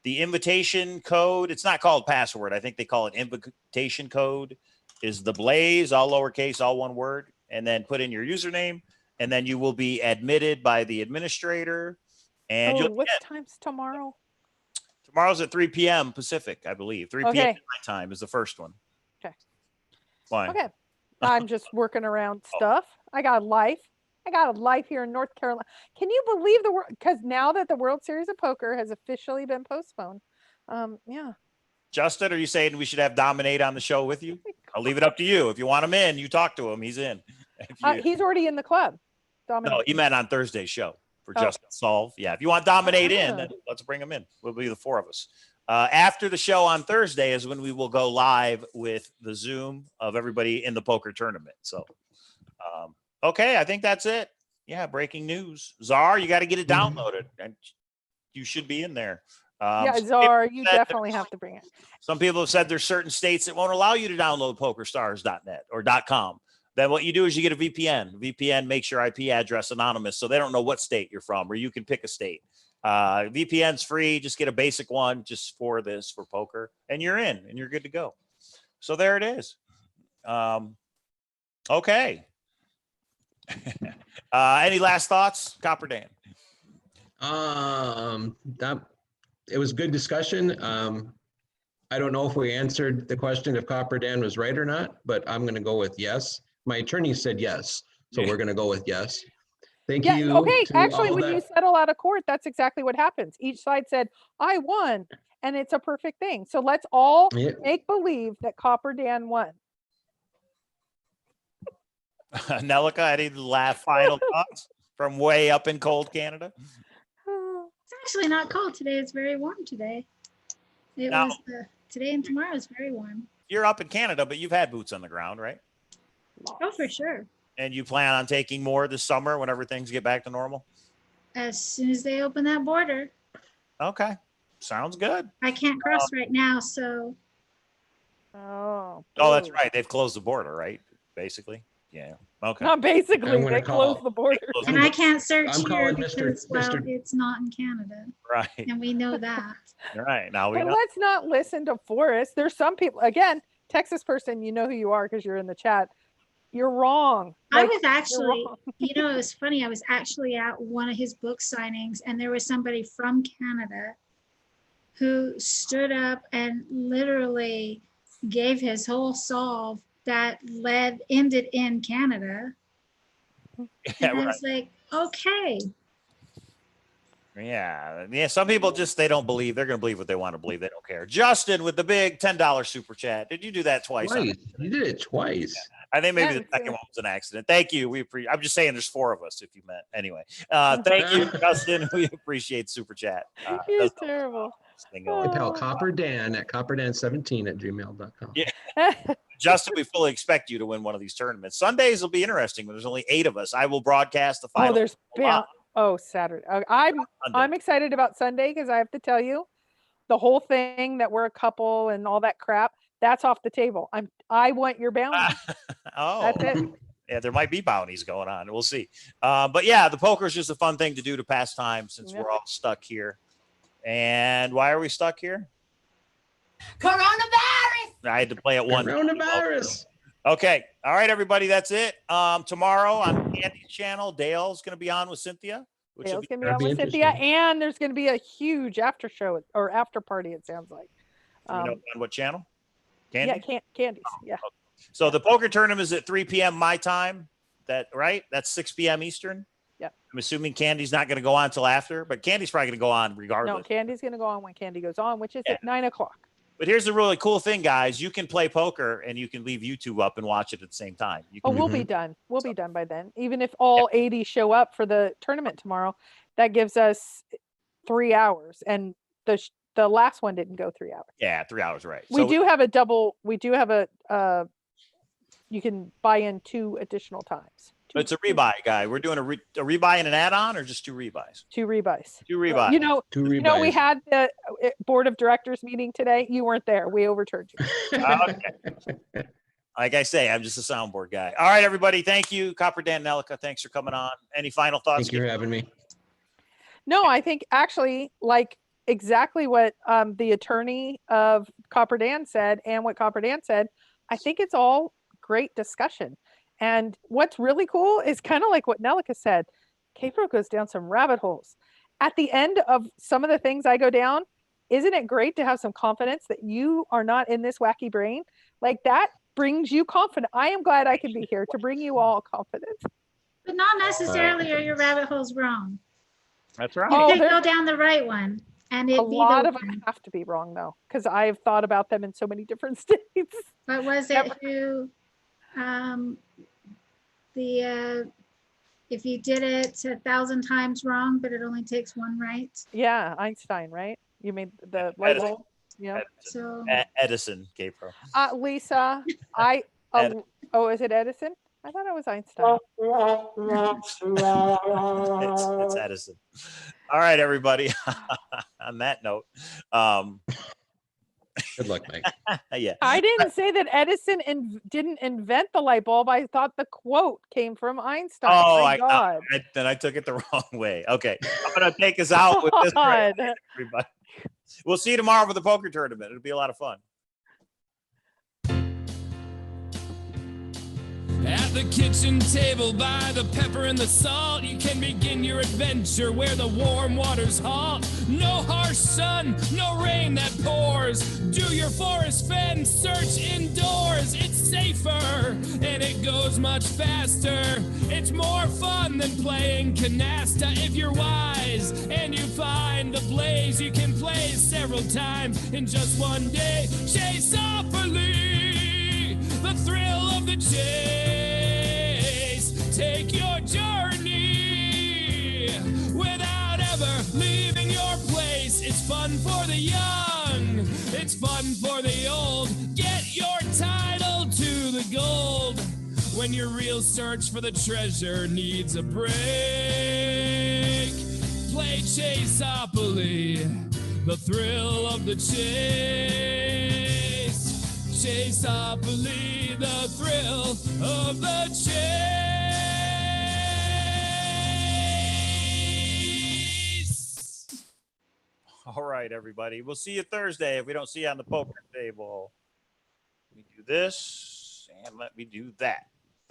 The invitation code, it's not called password. I think they call it invitation code, is the Blaze, all lowercase, all one word, and then put in your username, and then you will be admitted by the administrator. And what time's tomorrow? Tomorrow's at 3 p.m. Pacific, I believe. 3 p.m. my time is the first one. Okay. Why? Okay. I'm just working around stuff. I got a life. Here in North Carolina. Can you believe the world? Because now that the World Series of Poker has officially been postponed. Justin, are you saying we should have Dominate on the show with you? I'll leave it up to you. If you want him in, you talk to him. He's in. He's already in the club. Dominate. No, he meant on Thursday's show. For Justin Solve. Yeah, if you want Dominate in, then let's bring him in. We'll be the four of us. After the show on Thursday is when we will go live with the Zoom of everybody in the poker tournament. So, okay, I think that's it. Yeah, breaking news. Czar, you got to get it downloaded. And you should be in there. Yeah, some Czar, people you said definitely have to bring it. Some people have said there's certain states that won't allow you to download PokerStars.net or .com. Then what you do is you get a VPN. VPN makes your IP address anonymous, so they don't know what state you're from, or you can pick a state. VPN's free. Just get a basic one just for poker, and you're in, and you're good to go. So there it is. Okay. Any last thoughts, CopperDan? That it was good discussion. I don't know if we answered the question if CopperDan was right or not, but I'm going to go with yes. My attorney said yes, so we're going to go with yes. Thank you. Okay. to Actually, all when that- you settle out of court, that's exactly what happens. Each side said, I won, and it's a perfect thing. So let's all Yeah. make believe that CopperDan won. Nelika, any final thoughts from way up in cold Canada? It's actually not cold today. It's very warm today. It Now- was today and tomorrow is very warm. You're up in Canada, but you've had boots on the ground, right? Oh, for sure. And you plan on taking more this summer whenever things get back to normal? As soon as they open that border, Okay. Sounds good. I can't cross right now. So Oh, Oh, that's boo. right. They've closed the border, right? Basically. Yeah. Okay. Not basically, I'm gonna they call- closed the border. Closed and the I can't search I'm here calling Mr. because well, Mr. it's not in Canada, border. Right. and we know that. Right. Now we But know. let's not listen to Forrest. There's some people, again, Texas person, you know who you are because you're in the chat. You're wrong. I Like, was you're actually, wrong. it was funny. I was actually at one of his book signings, and there was somebody from Canada who stood up and literally gave his whole solve that ended in Canada. Yeah, And I right. was like, okay. Yeah. Yeah. Some people just, they don't believe. They're going to believe what they want to believe. They don't care. Justin with the big $10 super chat. Did you do that twice? Twice. You did it twice. I think maybe Yeah, the second one was an accident. Thank you. I'm just saying there's 4 of us if you meant. Anyway, thank you, Justin. We appreciate super chat. You're Does help terrible. this thing going. Tell CopperDan at CopperDan17@gmail.com. Yeah. Justin, we fully expect you to win one of these tournaments. Sundays will be interesting when there's only 8 of us. I will broadcast the final. Oh, there's Saturday. I'm Sunday. excited about Sunday because I have to tell you, the whole thing that we're a couple and all that crap, that's off the table. I want your bounty. Oh, That's it. yeah, there might be bounties going on. We'll see. But yeah, the poker is just a fun thing to do to pass time since Yep. we're all stuck here. And why are we stuck here? Coronavirus! I had to play it one. Coronavirus. Okay. All right, everybody. That's it. Tomorrow on Candy's channel, Dale's going to be on with Cynthia. Which will Dale's be, gonna be that'd on be with Cynthia, interesting. and there's gonna be a huge after show or after party. It sounds like. do we know on what channel? Candy? Yeah, Candies. Yeah. So the poker tournament is at 3 p.m. my time. Right? That's 6 p.m. Eastern. Yep. I'm assuming Candy's not going to go on till after, but Candy's probably going to go on regardless. No, Candy's gonna go on when Candy goes on, which is Yeah. at 9 o'clock. But here's the really cool thing, guys. You can play poker and you can leave YouTube up and watch it at the same time. You Oh, can, we'll be done. We'll be done by then. Even if all 80 show up for the tournament tomorrow, that gives us 3 hours. And the last one didn't go 3 hours. yeah, 3 hours, right? We So do have a double. We do have a. You can buy in 2 additional times. it's a rebuy, guy. We're doing a rebuy and an add-on, or just 2 rebuys? 2 rebuys. 2 rebuys. You know, Two we rebuys. had the board of directors meeting today. You weren't there. We overturned you. Okay. Like I say, I'm just a soundboard guy. All right, everybody. Thank you, CopperDan and Nelika. Thanks for coming on. Any final thoughts? Thank you for having me. No, I think actually, like exactly what the attorney of CopperDan said and what CopperDan said, I think it's all great discussion. And what's really cool is kind of like what Nelika said. Kpro goes down some rabbit holes. At the end of some of the things I go down, isn't it great to have some confidence that you are not in this wacky brain? Like that brings you confidence. I am glad I could be here to bring you all confidence. But not necessarily are your rabbit holes wrong. That's right. You Oh, could there- go down the right one, and it A be lot the of them one. have to be wrong though, because I've thought about them in so many different states. But was it who, if you did it 1,000 times wrong, but it only takes one right? Yeah, Einstein, right? You made the light Edison. bulb. Yeah. So Edison, Kpro. Lisa, is it Edison? I thought it was Einstein. It's Edison. All right, everybody. on that note, Good luck, Mike. yeah. I didn't say that Edison didn't invent the light bulb. I thought the quote came from Einstein. Oh, My God. then I took it the wrong way. Okay, I'm gonna take us out with this. God. Everybody, we'll see you tomorrow for the poker tournament. It'll be a lot of fun. At the kitchen table by the pepper and the salt, you can begin your adventure where the warm waters halt. No harsh sun, no rain that pours. Do your Forrest Fenn search indoors. It's safer and it goes much faster. It's more fun than playing canasta. If you're wise and you find the blaze, you can play several times in just one day. Chase awfully, the thrill of the chase. Take your journey without ever leaving your place. It's fun for the young, it's fun for the old. Get your title to the gold when your real search for the treasure needs a break. Play Chaseopoly, the thrill of the chase. Chaseopoly, the thrill of the chase. All right, everybody. We'll see you Thursday if we don't see you on the poker table. Let me do this and let me do that.